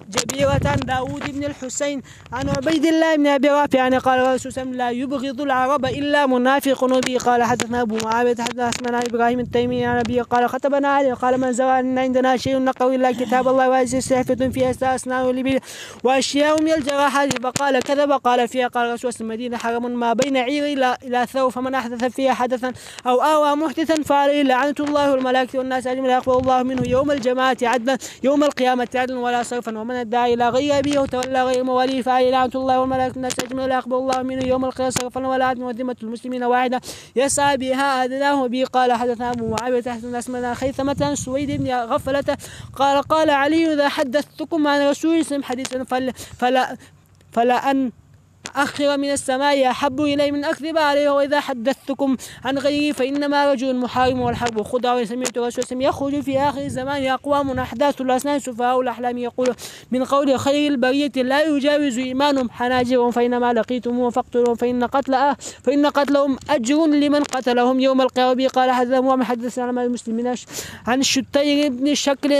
جبيرة عن داود بن الحسين عن عبيد الله بن أبي رافع يعني قال الرسول صلى الله عليه وسلم لا يبغض العرب إلا منافق وبه قال حدثنا أبو معاوية حدثنا إبراهيم التيمي عن أبي قال خطبنا علي قال من زرع أن عندنا شيء نقوي إلا كتاب الله وهذه صحيفة فيها أسنان ولبيل وأشياء من الجراحات فقال كذب قال فيها قال الرسول المدينة حرم ما بين عير إلى ثور فمن أحدث فيها حدثا أو آوى محدثا فعليه لعنة الله والملائكة والناس أجمعين لا يقبل الله منه يوم الجماعة عدلا يوم القيامة عدلا ولا صرفا ومن ادعى إلى غير أبيه وتولى غير مواليه فعليه لعنة الله والملائكة والناس أجمعين لا يقبل الله منه يوم القيامة صرفا ولا عدلا وذمة المسلمين واحدة يسعى بها أدناه به قال حدثنا أبو معاوية حدثنا اسمنا خيثمة سويد بن غفلة قال علي إذا حدثتكم عن رسول الله حديثا فلا أن أخر من السماء أحب إلي من أكذب عليه وإذا حدثتكم عن غيره فإنما رجل محارم والحرب خدع وسمعت رسول يخرج في آخر الزمان أقوام أحداث الأسنان سفهاء الأحلام يقول من قول خير البرية لا يجاوز إيمانهم حناجرهم فإنما لقيتموهم فاقتلوهم فإن قتلهم أجر لمن قتلهم يوم القيامة قال حدثنا حدثنا عن المسلمين عن الشتير بن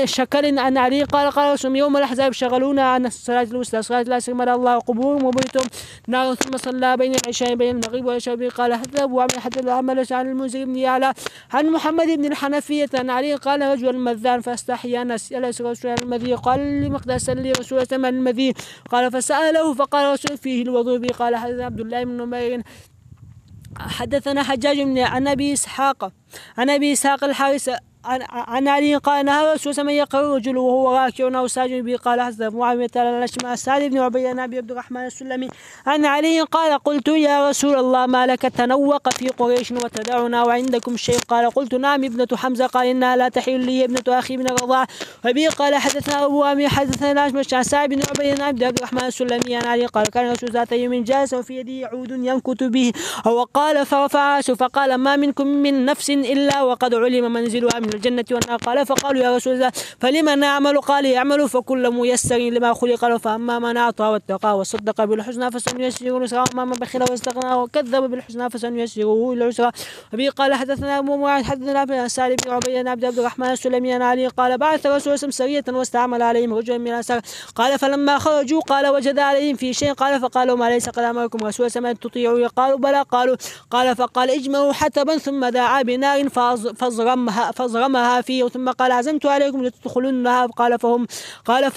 شكل عن علي قال رسول يوم الأحزاب شغلونا عن الصلاة الوسطى صلاة لا سمر الله قبورهم وبيتهم نار ثم صلى بين العشاء بين المغرب والعشاء قال حتى أبو عمرو حتى العمل عن المنذر بن يعلى عن محمد بن الحنفية عن علي قال رجل المذان فاستحيا أن يسأل رسول المذي قال لمقدار سأل رسول الله المذي قال فسأله فقال رسول فيه الوضوء قال حدث عبد الله بن نمير حدثنا حجاج بن عن أبي إسحاق الحارث عن علي قال نهى رسول الله يقرأ رجل وهو راكع أو ساجد به قال حدث معاوية عن سعد بن عبيد عن أبي عبد الرحمن السلمي عن علي قال قلت يا رسول الله ما لك تنوق في قريش وتدعنا وعندكم شيء قال قلت نعم ابنة حمزة قال إنها لا تحل لي ابنة أخي من الرضاعة وبه قال حدثنا أبو عمرو حدثنا الأشمش عن سعد بن عبيد عن عبد الرحمن السلمي عن علي قال كان رسول ذات يوم جالس وفي يده عود ينكت به أو قال فرفع فقال ما منكم من نفس إلا وقد علم منزلها من الجنة والنار قال فقالوا يا رسول الله فلما نعمل قال يعملوا فكل ميسر لما خلق له فأما من أعطى واتقى وصدق بالحسنى فسنيسره اليسرى وأما من بخل واستغنى وكذب بالحسنى فسنيسره العسرى وبه قال حدثنا أبو معاذ حدثنا بن سالم بن عبيد بن عبد الرحمن السلمي عن علي قال بعث رسول الله سرية واستعمل عليهم رجلا من الأنصار قال فلما خرجوا قال وجد عليهم في شيء قال فقالوا ما ليس قد أمركم رسول الله أن تطيعوا قالوا بلى قال فقال اجمعوا حتبا ثم دعا بنار فازرمها فيه ثم قال عزمت عليكم لتدخلونها قال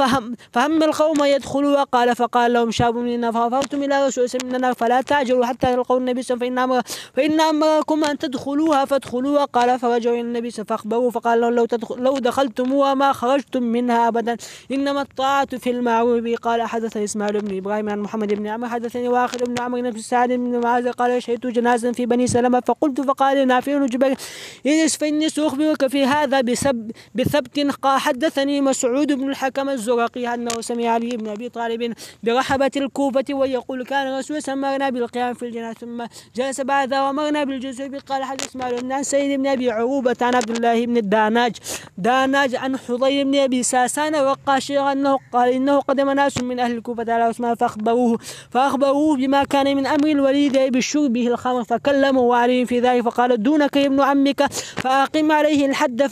فهم القوم يدخلوها قال فقال لهم شاب منا فغفرتم الى رسول الله من النار فلا تعجلوا حتى تلقوا النبي صلى الله عليه وسلم فإن امركم ان تدخلوها فادخلوها قال فرجعوا الى النبي فاخبروه فقال لو دخلتموها ما خرجتم منها ابدا انما الطاعة في المعروف. قال حدثني اسماعيل بن ابراهيم عن محمد بن عمرو حدثني واخر بن عمرو بن سعد بن معاذ قال شهدت جنازة في بني سلمة فقلت فقال نافع بن جبير اجلس فإني سأخبرك في هذا بثبت. حدثني مسعود بن الحكم الزرقي أنه سمع علي بن أبي طالب برحبة الكوفة ويقول كان رسول أمرنا بالقيام في الجنازة ثم جلس بعد وأمرنا بالجلوس. قال حدث اسماعيل عن سيد بن أبي عروبة عن عبد الله بن داناج عن حضير بن أبي ساسان الرقاشي أنه قال إنه قدم ناس من أهل الكوفة على عثمان فأخبروه بما كان من أمر الوليد بشربه الخمر فكلموا عليه في ذلك فقال دونك ابن عمك فأقم عليه الحد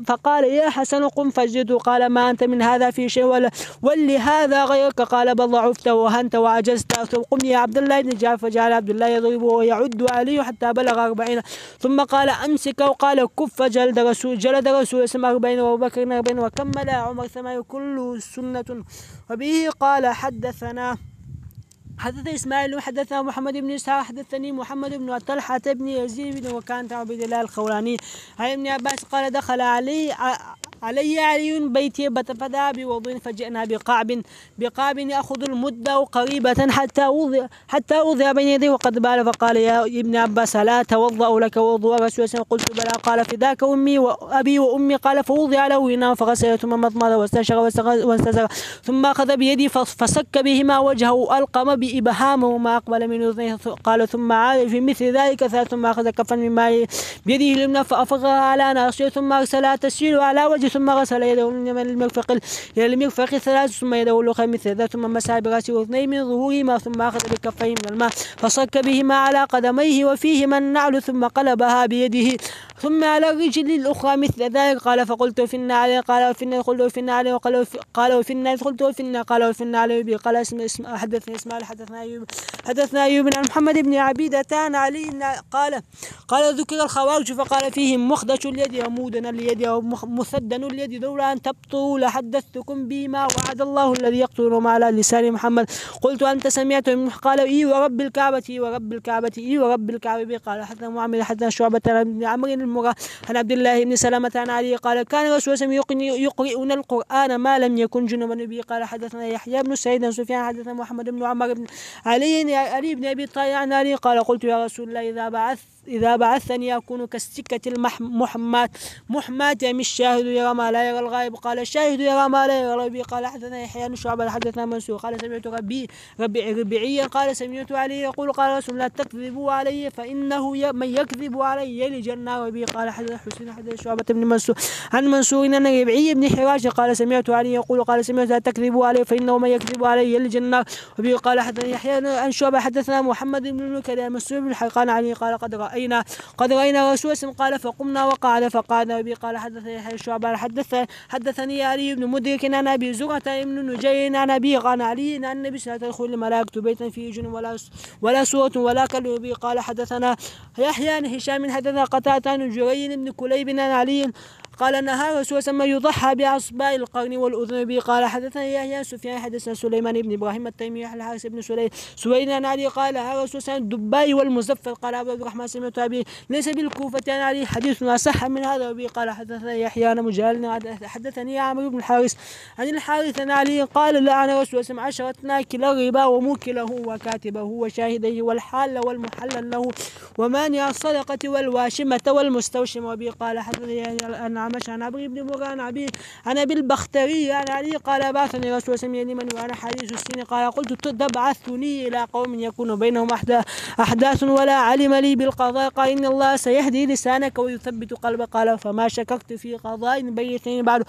فقال يا حسن قم فاجده قال ما أنت من هذا في شيء ولهذا غيرك قال بل ضعفت وهنت وعجزت قم يا عبد الله بن جعفر فجعل عبد الله يضربه ويعد عليه حتى بلغ 40 ثم قال أمسك وقال كف جلد رسول اسمه 40 وأبو بكر 40 وكمل عمر 8 كله سنة. وبه قال حدثنا حدث إسماعيل حدثنا محمد بن إسحاق حدثني محمد بن طلحة بن يزيد بن وكان عبد الله الخولاني عن ابن عباس قال دخل علي بيتي فدعا بوضوء فجئنا بقعب يأخذ المدة قريبة حتى أوضع بين يديه وقد بال فقال يا ابن عباس لا توضأ لك وضوء رسول الله قلت بلى قال فداك أمي وأبي وأمي قال فوضع له إناء فغسل ثم مضمض واستنشق ثم أخذ بيدي فصك بهما وجهه ألقم بإبهامه ما أقبل من أذنيه قال ثم عاد في مثل ذلك ثم أخذ كفا من ماء بيده اليمنى فأفرغها على ناصيته ثم أرسلها تسيل على وجهه ثم غسل يده من المرفق ثلاث ثم يده الأخرى مثل ذلك ثم مسح برأسه واثنين من ظهورهما ثم أخذ بكفيه من الماء فصك بهما على قدميه وفيهما النعل ثم قلبها بيده ثم على الرجل الأخرى مثل ذلك قال فقلت في النار قال في النار قلت في النار قال وفي النار قلت في النار قال وفي النار قال حدثني إسماعيل حدثنا أيوب عن محمد بن عبيدة عن علي قال ذكر الخوارج فقال فيهم مخدش اليد ومودن اليد ومثدن اليد لولا أن تبطوا لحدثتكم بما وعد الله الذي يقتلهم على لسان محمد قلت أنت سمعت منه قال إي ورب الكعبة إي ورب الكعبة إي ورب الكعبة قال حتى معمر حتى شعبة بن عمرو المرة عن عبد الله بن سلمة عن علي قال كان رسول الله يقرئنا القرآن ما لم يكن جنبا به قال حدثنا يحيى بن سعيد سفيان حدثنا محمد بن عمر بن علي بن أبي طالب عن علي قال قلت يا رسول الله إذا بعثني أكون كالسكة محماة يم الشاهد يرى ما لا يرى الغائب قال الشاهد يرى ما لا يرى الغائب قال حدثنا يحيى بن شعبة حدثنا منصور قال سمعت ربيعيا قال سمعت علي يقول قال رسول الله تكذبوا علي فإنه من يكذب علي يلج النار وبه قال حدثنا حسين حدث شعبة بن منصور عن منصور أن ربيعي بن حراش قال سمعت علي يقول قال سمعت تكذبوا علي فإنه من يكذب علي يلج النار وبه قال حدثنا يحيى عن شعبة حدثنا محمد بن المكرم منصور بن الحقان علي قال قد رأينا رسول الله قال فقمنا وقعد فقعدنا وبه قال حدثني يحيى شعبة حدثني علي بن مدرك عن أبي زرعة بن نجير عن أبي عن علي أن النبي صلى الله عليه وسلم تدخل الملائكة بيتا فيه جن ولا صورة ولا كلب وبه قال حدثنا يحيى عن هشام حدثنا قتادة عن جرير بن كليب عن علي قال نهى رسول الله يضحى بأصبع القرن والأذن به قال حدثنا يحيى سفيان حدثنا سليمان بن إبراهيم التيمي الحارث بن سويد عن علي قال نهى رسول الله الدباء والمزفر قال أبو عبد الرحمن سمعت أبي ليس بالكوفة عن علي حديث أصح من هذا وبه قال حدثنا يحيى عن مجاهد حدثني عمرو بن الحارث عن الحارث عن علي قال لعن رسول الله عشرة ناكل الربا وموكله وكاتبه وشاهديه والحال والمحلل له ومانع الصدقة والواشمة والمستوشم وبه قال حدثني عن عبد بن مران عن أبي البختري عن علي قال بعثني رسول الله من وأنا حديث السن قال قلت تبعثني إلى قوم يكون بينهم أحداث ولا علم لي بالقضاء قال إن الله سيهدي لسانك ويثبت قلبك قال فما شككت في قضاء بين بعد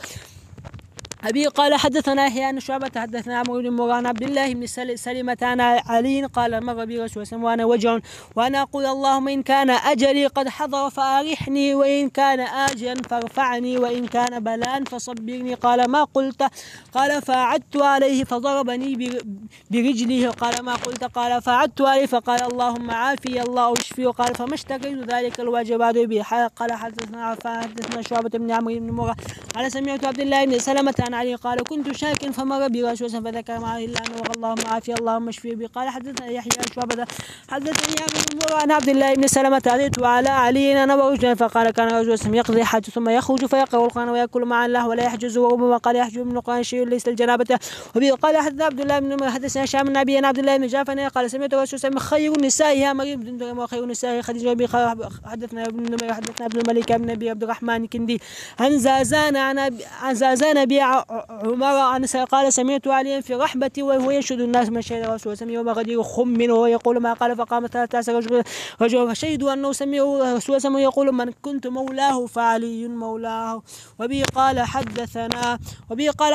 أبي قال حدثنا يحيى عن شعبة حدثنا عمرو بن مران عبد الله بن سلمة عن علي قال مر بي رسول الله وأنا وجع وأنا أقول اللهم إن كان أجلي قد حضر فأرحني وإن كان آجلا فارفعني وإن كان بلاء فصبرني قال ما قلت قال فأعدت عليه فضربني برجله قال ما قلت قال فأعدت عليه فقال اللهم عافي الله اشفي قال فما اشتكيت ذلك الوجه بعد به قال حدثنا شعبة بن عمرو بن مران قال سمعت عبد الله بن سلمة عن علي قال كنت شاكا فمر بي رسول الله فذكر معه الا انه اللهم عافيه اللهم اشفيه بي قال حدثنا يحيى عن شعبة حدثني عن عبد الله بن سلمة عليت وعلى علي انا ورجلا فقال كان رسول الله يقضي حج ثم يخرج فيقرا القران وياكل مع الله ولا يحجز وربما قال يحجز من القران شيء ليس الجنابه وبه قال حدثنا عبد الله بن حدثنا هشام بن ابي عبد الله بن جعفر قال سمعت رسول الله خير النساء يا مريم بنت وخير النساء خديجه وبه حدثنا ابن الملك بن ابي عبد الرحمن كندي عن زازان بي عمر قال سمعت عليا في رحبتي وهو يشهد الناس من شهد رسول الله يوم غدير خم وهو يقول ما قال فقام 13 رجل فشهدوا انه سمعوا رسول الله يقول من كنت مولاه فعلي مولاه وبه قال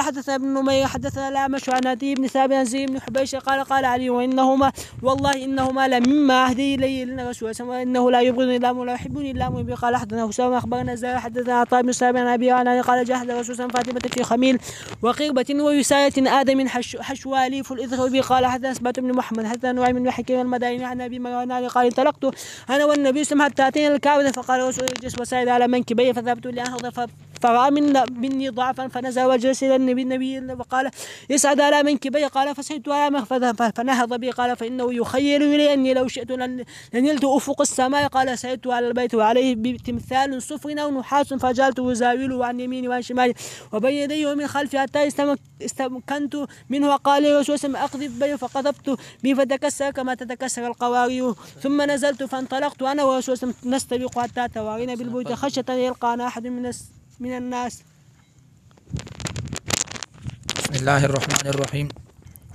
حدثنا ابن نمير حدثنا الأعمش عن عدي بن ثابت عن زيد بن حبيش قال علي وانهما والله انهما لمما اهدي الي لنا رسول الله وانه لا يبغضني الا ولا يحبني الا وبه قال حدثنا حسام اخبرنا زار حدثنا عطاء بن سابع عن ابي عن قال جاهد رسول الله فاطمه في خميل وقربة ووساية آدم حشوالي في الإذخر وبه قال حتى أثبت بن محمد حتى نعيم بن حكيم المدائن عن أبي مروان قال انطلقت أنا والنبي صلى الله عليه وسلم حتى أتينا الكعبة فقال رسول الله اجلس وساعد على منكبي فذهبت لأنهض فرأى مني ضعفا فنزل وجلس إلى النبي وقال يسعد على منكبي. قال فسجدت على مخفضه فنهض بي. قال فإنه يخيل إلي أني لو شئت لنلت أفق السماء. قال سعدت على البيت وعليه تمثال صفر أو نحاس فجعلت أزاوله عن يميني وعن شمالي وبين يدي ومن خلفي حتى استمكنت منه. وقال لي رسول أقذف بي فقذفت بي فتكسر كما تتكسر القوارير. ثم نزلت فانطلقت أنا ورسول نستبق حتى توارينا بالبيوت خشية أن يلقانا أحد من الناس. بسم الله الرحمن الرحيم.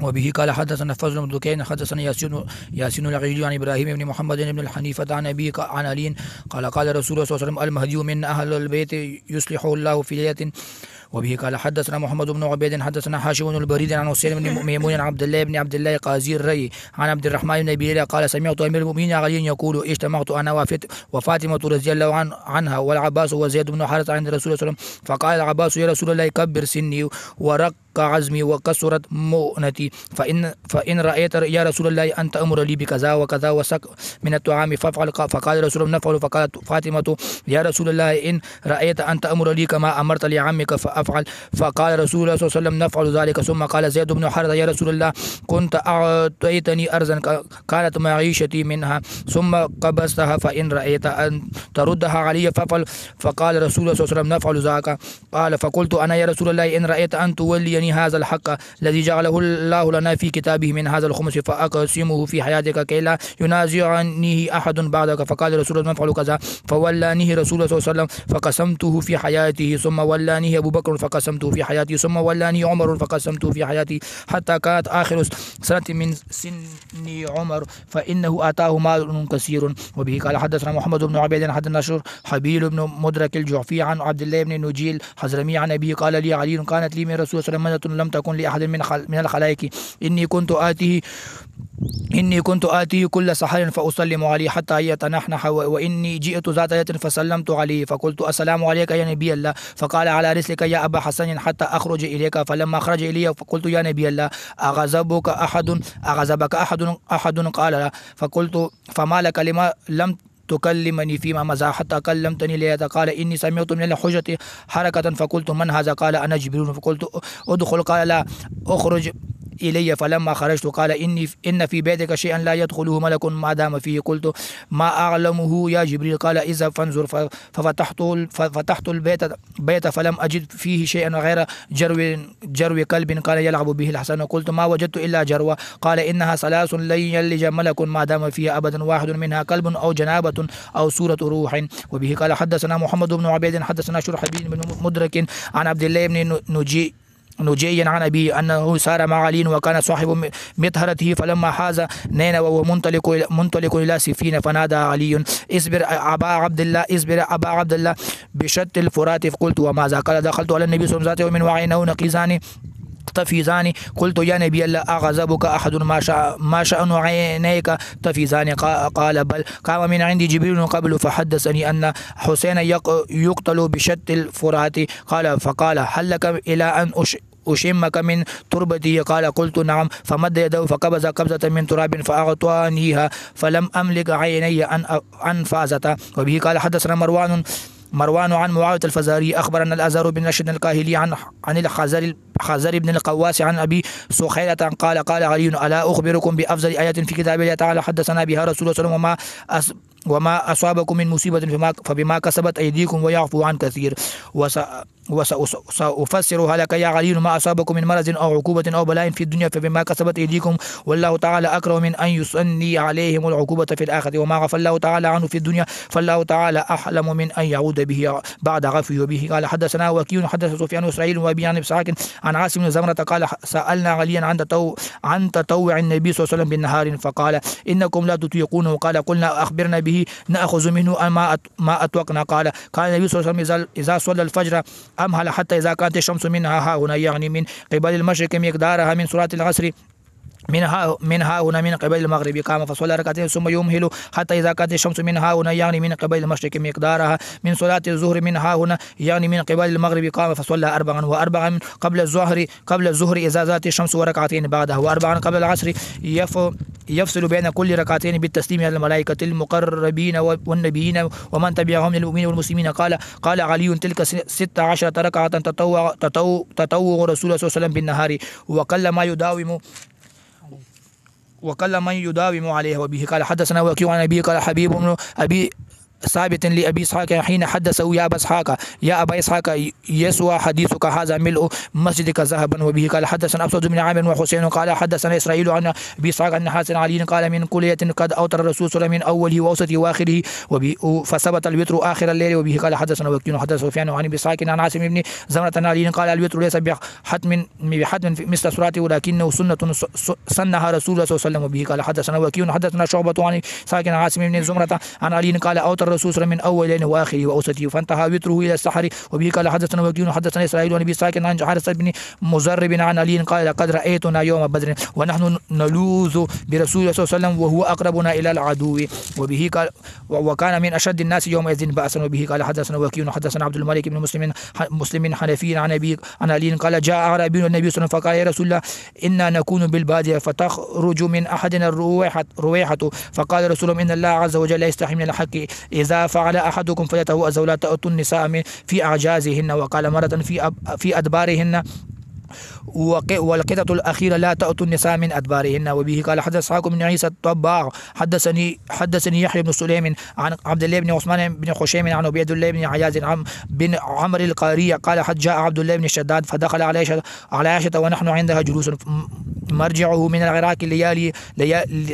وبه قال حدثنا فضل بن دكين حدثنا ياسين العقيلي عن ابراهيم بن محمد بن الحنيفة عن ابي عن علي قال قال رسول الله صلى الله عليه وسلم المهدي من اهل البيت يصلحه الله في ليلة. وبه قال حدثنا محمد بن عبيد حدثنا حاشم بن البريد عن حسين بن ميمون عن عبد الله بن عبد الله قاضي الري عن عبد الرحمن بن ابي ليلى قال سمعت امير المؤمنين علي يقول اجتمعت انا وفاطمة رضي الله عنها والعباس وزيد بن حارثة عند رسول الله صلى الله عليه وسلم. فقال العباس يا رسول الله كبر سني ورق عزمي وكسرت مؤنتي فإن رأيت يا رسول الله أن تأمر لي بكذا وكذا وسك من الطعام فافعل. فقال رسول الله نفعل. فقالت فاطمة يا رسول الله إن رأيت أن تأمر لي كما أمرت لعمك فأفعل. فقال رسول الله صلى الله عليه وسلم نفعل ذلك. ثم قال زيد بن حارثة يا رسول الله كنت أعطيتني أرزا كانت معيشتي منها ثم قبضتها فإن رأيت أن تردها علي فافعل. فقال رسول الله صلى الله عليه وسلم نفعل ذاك. قال فقلت أنا يا رسول الله إن رأيت أن توليني هذا الحق الذي جعله الله لنا في كتابه من هذا الخمس فأقسمه في حياتك كي لا ينازعني أحد بعدك. فقال رسول الله نفعل كذا. فولانيه رسول الله صلى الله عليه وسلم فقسمته في حياته ثم ولانيه أبو بكر فقسمته في حياته ثم ولاني عمر فقسمته في حياتي حتى كانت آخر سنة من سن عمر فإنه آتاه مال كثير. وبه قال حدثنا محمد بن عبيد حدثنا حبيل بن مدرك الجعفي عن عبد الله بن نجيل حزرمي عن أبيه قال لي علي كانت لي من رسول الله صلى الله عليه وسلم لم تكن لأحد من الخلائق إني كنت آتيه كل سحر فأسلم عليه حتى يتنحنح وإني جئت ذات ليلة فسلمت عليه فقلت السلام عليك يا نبي الله. فقال على رسلك يا أبا حسن حتى أخرج إليك. فلما خرج إلي فقلت يا نبي الله أغضبك أحد قال لا. فقلت فما لك لما لم تكلمني فيما مزى حتى كلمتني ليلة. قال إني سمعت من الحجة حركة فقلت من هذا؟ قال أنا جبريل. فقلت ادخل. قال لا أخرج إلي. فلما خرجت قال إن في بيتك شيئا لا يدخله ملك ما دام فيه. قلت ما أعلمه يا جبريل؟ قال إذا فانظر. ففتحت البيت فلم أجد فيه شيئا غير جرو كلب كان يلعب به الحسن. قلت ما وجدت إلا جروة. قال إنها ثلاث لن يلج ملك ما دام فيها أبدا واحد منها كلب أو جنابة أو سورة روح. وبه قال حدثنا محمد بن عبيد حدثنا شرحبيل بن مدرك عن عبد الله بن نجي عن أبي أنه سار مع علي وكان صاحب مطهرته فلما حاز نينوى وهو منطلق إلى سفين فنادى علي اصبر أبا عبد الله بشت الفرات. قلت وماذا؟ قال دخلت على النبي صلى الله عليه وسلم من وعينه نقيزان تفيزان. قلت يا نبي الله أغضبك أحد ما شأن عينيك تفيزان؟ قال بل قام من عندي جبريل قبل فحدثني أن حسين يقتل بشت الفرات. قال فقال هل لك إلى أن أشمك من تربتي؟ قال قلت نعم. فمد يده فقبض قبضة من تراب فأعطانيها فلم أملك عيني أن فازتا. وبه قال حدثنا مروان عن معاوية الفزاري أخبرنا الأزهر بن رشد الكاهلي عن الخزر بن القواس عن أبي سخيلة قال قال علي ألا أخبركم بأفضل آية في كتاب الله تعالى حدثنا بها رسول الله صلى الله عليه وسلم وما أصابكم من مصيبة فبما كسبت أيديكم ويعفو عن كثير. وسأفسرها لك يا علي ما أصابكم من مرض أو عقوبة أو بلاء في الدنيا فبما كسبت أيديكم والله تعالى أكرم من أن يصني عليهم العقوبة في الآخرة وما غفى الله تعالى عنه في الدنيا فالله تعالى أحلم من أن يعود به بعد غفوه. به قال حدثنا وكيع حدث سفيان وإسرائيل وأبي عن إسحاق عن عاصم بن زمرة قال سألنا عليا عن تطوع النبي صلى الله عليه وسلم بالنهار فقال إنكم لا تطيقونه. قال قلنا أخبرنا به نأخذ منه ما أطوقنا. قال النبي صلى الله عليه وسلم إذا صلى الفجر أمهل حتى إذا كانت الشمس منها ها هنا يعني من قبل المشرق مقدارها من صلاة العصر منها هنا من قبل المغرب قام فصلى ركعتين ثم يمهل حتى إذا كانت الشمس منها هنا يعني من قبل المشرق مقدارها من صلاة الظهر منها هنا يعني من قبل المغرب قام فصلى وأربعا قبل الظهر إذا زالت الشمس وركعتين بعدها وأربعا قبل العصر يفصل بين كل ركعتين بالتسليم على الملائكة المقربين والنبيين ومن تبعهم من المؤمنين والمسلمين. قال علي تلك 16 ركعة تطوع رسول الله صلى الله عليه وسلم بالنهار وقل من يداوم عليه. وبه قال حدثنا وكيع عن أبي قال حبيب بن أبي ثابت لأبي إسحاق حين حدثه يا أبا إسحاق يسوى حديثك هذا ملء مسجدك ذهبا. وبه قال حدثنا أبصد بن عامر وحسين قال حدثنا إسرائيل عن أبي إسحاق أن حسن علي قال من كلية قد أوتر الرسول صلى الله عليه وسلم من أوله وأوسطه وآخره فثبت الوتر آخر الليل. وبه قال حدثنا وكيع حدث سفيان عن أبي إسحاق عن عاصم بن زمرة عن علي قال الوتر ليس بحتم مثل سرعته ولكنه سنة سنها رسول الله صلى الله عليه وسلم. وبه قال حدثنا وكيع حدثنا شعبة عن إسحاق عن عاصم بن زمرة عن علي قال أوتر الرسول صلى الله عليه وسلم من أوله وآخره وأوسطه فانتهى وتره إلى السحر. وبه قال حدثنا وكيع حدثنا إسرائيل عن أبي إسحاق عن حارث بن مزرب عن علي قال لقد رأيتنا يوم بدر ونحن نلوذ برسول الله صلى الله عليه وسلم وهو أقربنا إلى العدو. وبه قال وكان من أشد الناس يومئذ بأسا. وبه قال حدثنا وكيع حدثنا عبد الملك بن مسلم حنفي عن علي قال جاء أعرابي النبي صلى الله عليه وسلم فقال يا رسول الله إنا نكون بالبادية فتخرج من أحدنا الرويحة فقال رسول الله إن الله عز وجل لا يستحي من الحق إذا فعل أحدكم فليتوأز ولا تأتوا النساء في أعجازهن. وقال مرة في أدبارهن والقطة الأخيرة لا تأتوا النساء من أدبارهن. وبه قال حدث إسحاق بن عيسى الطباع حدثني يحيى بن سليم عن عبد الله بن عثمان بن خشيم عن عبيد الله بن عياز بن عمرو القاري قال حد جاء عبد الله بن شداد فدخل على عائشة ونحن عندها جلوس مرجعه من العراق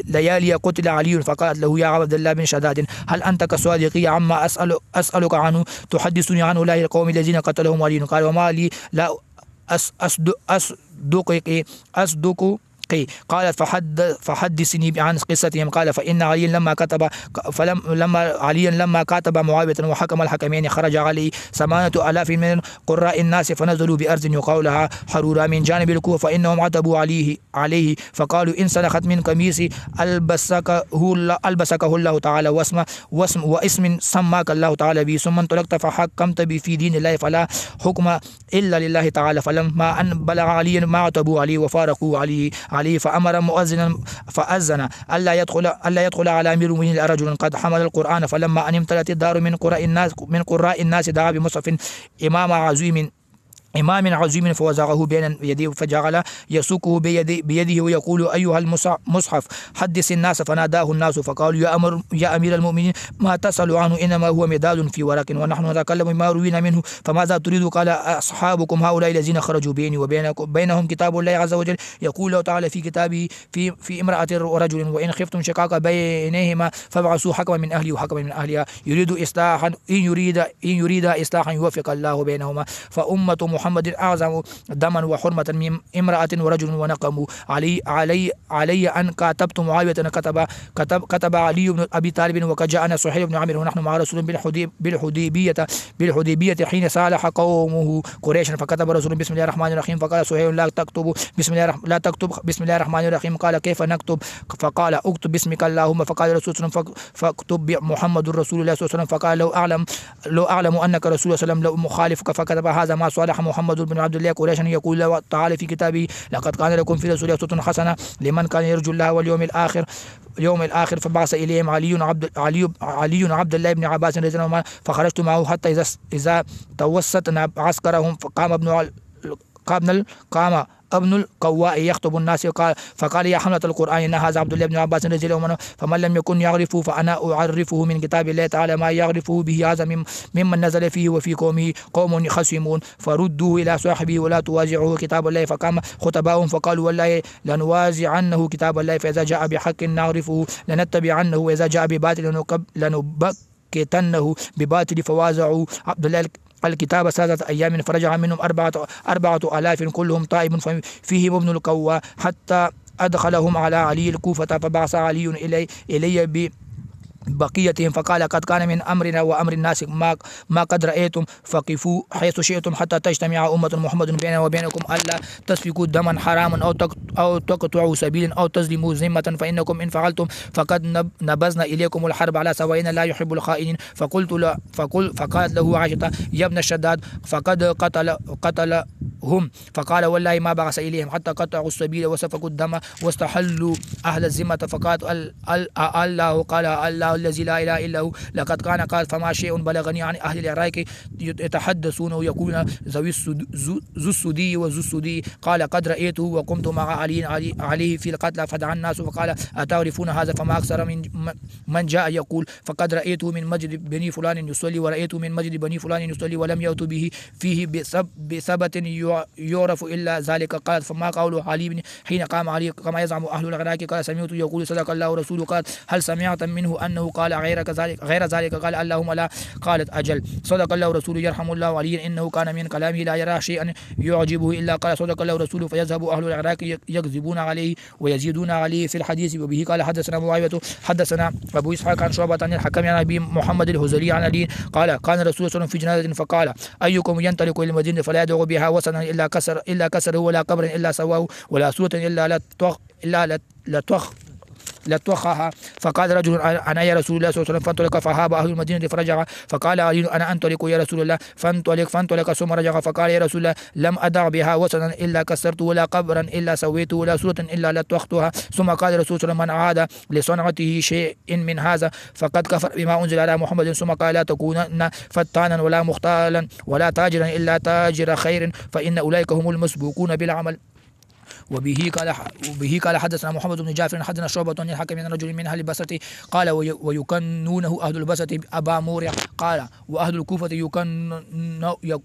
ليالي قتل علي فقالت له يا عبد الله بن شداد هل أنت كصادقي عما أسألك عنه تحدثني عن أولئك القوم الذين قتلهم علي قال وما لي لا أصدق قالت فحدثني عن قصتهم قال فإن علي لما كتب معاوية وحكم الحكمين خرج عليه 8000 من قراء الناس فنزلوا بأرض يقال لها حرورا من جانب الكوفة فإنهم عتبوا عليه فقالوا إن سلخت من قميص ألبسكه الله تعالى واسم سماك الله تعالى به ثم انطلقت فحكمت في دين الله فلا حكم إلا لله تعالى. فلما أن بلغ علي ما عتبوا عليه وفارقوا عليه فأمر مؤذنا فأذن ألا يدخل على أمير المؤمنين رجل قد حمل القرآن. فلما أن امتلت الدار من قراء الناس دعا بمصحف إمام عظيم فوزعه بين يديه فجعل يسوقه بيده ويقول أيها المصحف حدث الناس. فناداه الناس فقالوا يا أمير المؤمنين ما تسأل عنه إنما هو مداد في ورق ونحن نتكلم بما روينا منه فماذا تريد؟ قال أصحابكم هؤلاء الذين خرجوا بيني وبينهم كتاب الله عز وجل يقول له تعالى في كتابه في امرأة ورجل وإن خفتم شقاق بينهما فابعثوا حكما من أهله وحكما من أهلها يريد إصلاحا إن يريد إصلاحا يوفق الله بينهما. فأمة محمد أعظم دما وحرمة من امرأة ورجل ونقموا علي أن كتبت معاوية كتب علي بن أبي طالب وقد جاءنا سهيل بن عمرو ونحن مع رسول بالحديبية حين صالح قومه قريشا فكتب رسول بسم الله الرحمن الرحيم فقال سهيل لا تكتب بسم الله الرحمن الرحيم قال كيف نكتب؟ فقال اكتب باسمك اللهم. فقال رسول الله فاكتب محمد رسول الله صلى الله عليه وسلم. فقال لو أعلم أنك رسول الله صلى الله عليه وسلم لو مخالفك. فكتب هذا ما صالح محمد بن عبد الله قريشا يقول له تعالى في كتابه لقد كان لكم في رسول الله أسوة حسنة لمن كان يرجو الله واليوم الآخر فبعث إليهم علي عبد الله بن عباس رضي الله عنه فخرجت معه حتى إذا توسطنا عسكرهم قام ابن القواء يخطب الناس فقال يا حملة القرآن إن هذا عبد الله بن عباس رضي الله عنه فمن لم يكن يعرفه فأنا أعرفه من كتاب الله تعالى ما يعرفه به هذا ممن نزل فيه وفي قوم خصمون فردوه إلى صاحبه ولا توازعه كتاب الله. فقام خطباؤهم فقالوا والله لنوازعنه كتاب الله فإذا جاء بحق نعرفه لنتبعنه وإذا جاء بباطل لنبكتنه بباطل. فوازعوا عبد الله الكتاب 3 أيام فرجع منهم 4000 كلهم طائب فيهم ابن القواء حتى أدخلهم على علي الكوفة فبعث علي إلي بقيتهم فقال قد كان من أمرنا وأمر الناس ما قد رأيتم فقفوا حيث شئتم حتى تجتمع أمة محمد بيننا وبينكم ألا تسفكوا دما حراما أو تقطعوا سبيلا أو تظلموا ذمة فإنكم إن فعلتم فقد نبذنا إليكم الحرب على سواء لا يحب الخائنين فقالت له عائشة يا ابن الشداد فقد قتلهم فقال والله ما بعث إليهم حتى قطعوا السبيل وسفكوا الدم واستحلوا أهل الذمة فقالت الله قال الله الذي لا إله إلا هو لقد كان قال فما شيء بلغني عن أهل العراق يتحدثون ويقولون ذو السدي وذو السدي قال قد رأيته وقمت مع عليه في القتلى فدعا الناس فقال أتعرفون هذا فما أكثر من جاء يقول فقد رأيته من مسجد بني فلان يصلي ورأيته من مسجد بني فلان يصلي ولم يأتوا به فيه بثبت يعرف إلا ذلك قال فما قول علي حين قام علي كما يزعم أهل العراق قال سمعت يقول صدق الله ورسوله قال هل سمعت منه أنه قال غير ذلك قال اللهم لا قالت أجل صدق الله ورسوله يرحم الله علي إنه كان من كلامه لا يرى شيئا يعجبه إلا قال صدق الله ورسوله فيذهب أهل العراق يكذبون عليه ويزيدون عليه في الحديث وبه قال حدثنا معاوية حدثنا أبو إسحاق عن شعبة عن الحكم عن أبي محمد الهذلي عن علي قال كان الرسول صلى الله عليه وسلم في جنازة فقال أيكم ينطلق إلى المدينة فلا يدعو بها وسنا إلا كسره ولا قبر إلا سواه ولا سورة إلا لتوخها فقال رجل أنا يا رسول الله صلى الله عليه وسلم فانطلق فهاب أهل المدينة فرجع فقال علي أنا أنطلق يا رسول الله فانطلق ثم رجع فقال يا رسول الله لم أدع بها وسنا إلا كسرت ولا قبرا إلا سويت ولا سورة إلا لتوختها ثم قال الرسول صلى الله عليه وسلم من عاد لصنعته شيء من هذا فقد كفر بما أنزل على محمد ثم قال لا تكونن فتانا ولا مختالا ولا تاجرا إلا تاجر خير فإن أولئك هم المسبوقون بالعمل وبه قال حدثنا محمد بن جعفر حدثنا شعبة عن الحكم من رجل من أهل البصرة قال ويكنونه أهل البصرة أبا مورع قال وأهل الكوفة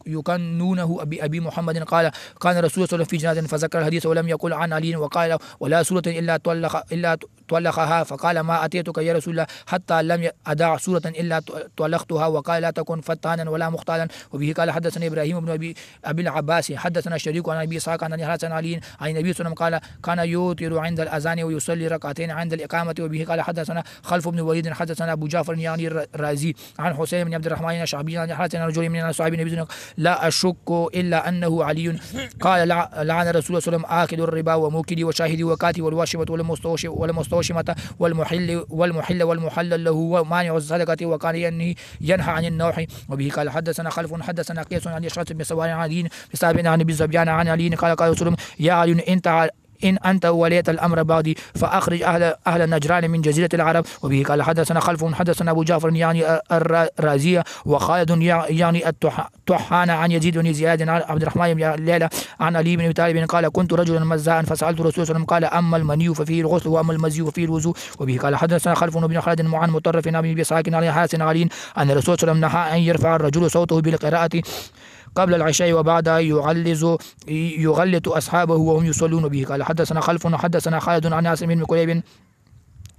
يكنونه بأبي محمد قال كان الرسول صلى الله عليه وسلم في جنازة فذكر الحديث ولم يقل عن علي وقال ولا سورة إلا طلقها فقال ما أتيتك يا رسول الله حتى لم أدع سورة إلا طلقتها وقال لا تكن فتانا ولا مختالا وبه قال حدثنا إبراهيم بن أبي العباس حدثنا الشريك عن أبي إسحاق عن حسن علي عن النبي صلى الله عليه وسلم قال كان يوتر عند الأذان ويصلي ركعتين عند الإقامة وبه قال حدثنا خلف بن وليد حدثنا أبو جعفر يعني الرازي عن حسين بن عبد الرحمن الشعبي عن حسن رجل من صحابي النبي لا أشك إلا أنه علي قال لعن الرسول صلى الله عليه وسلم آكل الربا وموكل وشاهد وكاتب والواشمة والمستوشمة والمحل والمحلل له ومانع الصدقة وكان ينهى عن النوح وبه قال حدثنا خلف حدثنا قيس عن يشرت بن سوار عن علي بسابق عن ابي الزبيان عن علي قال رسول الله يا علي إن أنت وليت الأمر بعدي فأخرج أهل النجران من جزيرة العرب وبه قال حدثنا خلف حدثنا أبو جعفر يعني الرازية وخالد يعني الطحان عن يزيد بن زياد عن عبد الرحمن بن ليلى عن علي بن طالب قال كنت رجلا مزاء فسألت الرسول صلى الله عليه وسلم قال أما المني ففيه الغسل وأما المزي ففيه الوضوء وبه قال حدثنا خلف بن خالد عن مطرف بن أبي إسحاق عن حسن علي أن الرسول صلى الله عليه وسلم نهى أن يرفع الرجل صوته بالقراءة قبل العشاء وبعدها يغلط أصحابه وهم يصلون به قال حدثنا خلف حدثنا خالد عن عاصم بن كليب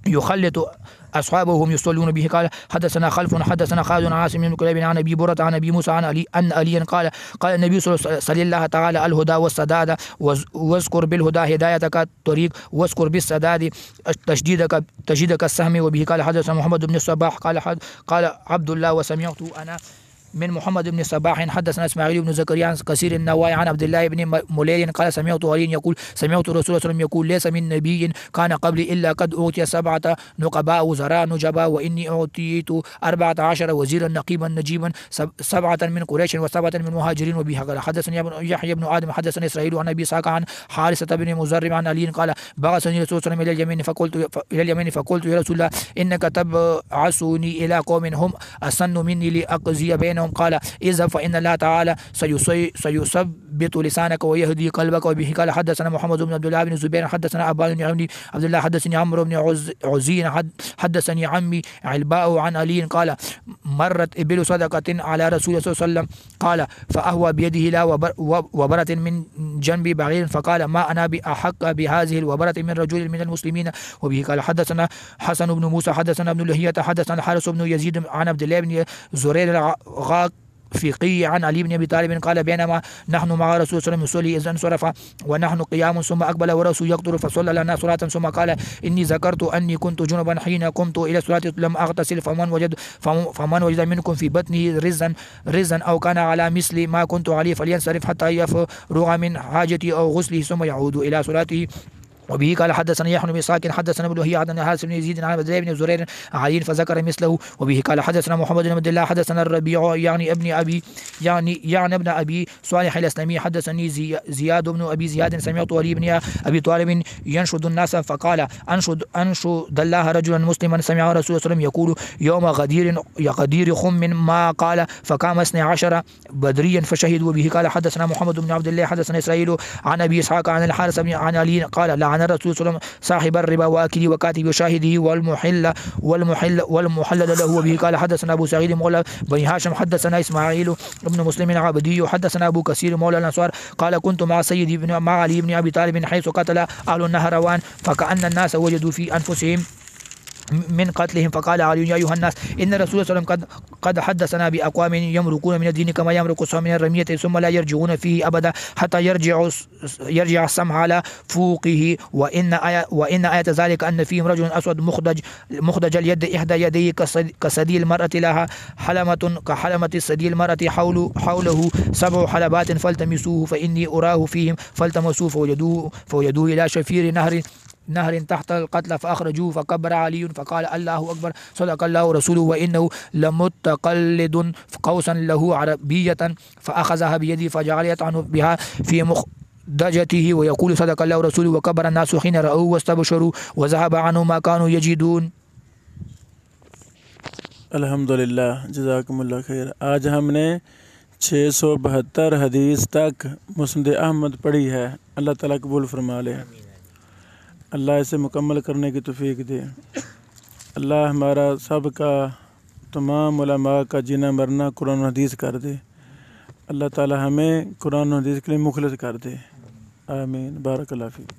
يخلط أصحابه وهم يصلون به قال حدثنا خلف حدثنا خالد عن عاصم بن كليب عن أبي برة عن أبي موسى عن علي أن عليا قال النبي صلى الله تعالى الهدى والسداد واذكر بالهدى هدايتك الطريق واذكر بالسداد تجدك السهم وبه قال حدثنا محمد بن الصباح قال عبد الله وسمعت أنا من محمد بن صباح حدثنا اسماعيل بن زكريا عن كثير النواي عن عبد الله بن مليل قال سمعت علي يقول سمعت الرسول صلى الله عليه وسلم يقول ليس من نبي كان قبلي الا قد اوتي 7 نقباء وزراء نجباء واني اوتيت 14 وزيرا نقيبا نجيبا 7 من قريش و7 من مهاجرين وبه قال حدثني يحيى بن ادم حدثني اسرائيل عن ابي اسحاق عن حارثة بن مزرم عن علي قال بعثني الرسول صلى الله عليه وسلم الى اليمين فقلت يا رسول الله انك تبعثني الى قوم هم اسن مني لاقضي بينهم قال اذهب فإن الله تعالى سيثبت لسانك ويهدي قلبك وبه قال حدثنا محمد بن عبد الله بن الزبير حدثنا أبان بن عبد الله حدثني عمرو بن عزين حدثني عمي علباء عن علي قال مرت إبل صدقة على رسول الله صلى الله عليه وسلم قال فأهوى بيده لا وبرة من جنب بعير فقال ما أنا بأحق بهذه الوبرة من رجل من المسلمين وبه قال حدثنا حسن بن موسى حدثنا ابن لهية حدثنا حارس بن يزيد عن عبد الله بن زرير الفقهي عن علي بن أبي طالب قال بينما نحن مع رسول صلى الله عليه وسلم يصلي إذ انصرف ونحن قيام ثم أقبل ورأسه يقطر فصلى لنا صلاة ثم قال إني ذكرت أني كنت جنبا حين قمت إلى الصلاة لم أغتسل فمن وجد منكم في بطنه رزا أو كان على مثل ما كنت عليه فلينصرف حتى يفرغ من حاجته أو غسله ثم يعود إلى صلاته. وبه قال حدثنا يحيى بن اسحاق حدثنا ابن وهيب عن حارث بن يزيد عن زيد بن زرير علي فذكر مثله. وبه قال حدثنا محمد بن عبد الله حدثنا الربيع يعني ابن ابي صالح الاسلمي حدثني زياد بن ابي زياد سمعت علي بن ابي طالب ينشد الناس فقال انشد الله رجلا مسلما سمع رسول الله صلى الله عليه وسلم يقول يوم غدير خم ما قال فقام 12 بدريا فشهدوا. وبه قال حدثنا محمد بن عبد الله حدثنا اسرائيل عن ابي اسحاق عن الحارث بن عن علي قال لعن الرسول صلى الله عليه وسلم صاحب الربا واكله وكاتب وشاهده والمحلل له. وبه قال حدثنا ابو سعيد مولى بني هاشم حدثنا اسماعيل بن مسلم العبدي حدثنا ابو كثير مولى الانصار قال كنت مع سيدي مع علي بن ابي طالب حيث قتل اهل النهروان فكأن الناس وجدوا في انفسهم من قتلهم فقال علي يا أيها الناس إن الرسول صلى الله عليه وسلم قد حدثنا بأقوام يمرقون من الدين كما يمرق السهم من الرمية ثم لا يرجعون فيه أبدا حتى يرجع السمع على فوقه وإن آية ذلك أن فيهم رجل أسود مخدج اليد إحدى يديه كسدي المرأة لها حلمة كحلمة السدي المرأة حوله 7 حلبات فالتمسوه فإني أراه فيهم فالتمسوه فوجدوه إلى شفير نهر تحت القتل فأخرجوه فكبر علي فقال الله أكبر صدق الله ورسوله وإنه لمتقلد قوسا له عربية فأخذها بيدي فجعل يطعن بها في مخدجته ويقول صدق الله ورسوله وكبر الناس حين رأوه واستبشروا وذهب عنه ما كانوا يجدون. अल्हम्दुलिल्लाह जज़ाकुमुल्लाह खैर। आज हमने 672 हदीस तक मुस्नद अहमद पढ़ी है। अल्लाह ताला कबूल फरमा ले। अल्लाह इसे मुकम्मल करने की तौफीक दे। अल्लाह हमारा सब का तमाम उलमा का जीना मरना कुरान और हदीस कर दे। अल्लाह ताला हमें कुरान और हदीस के लिए मुखलिस कर दे। आमीन। बारकल्लाह फीक।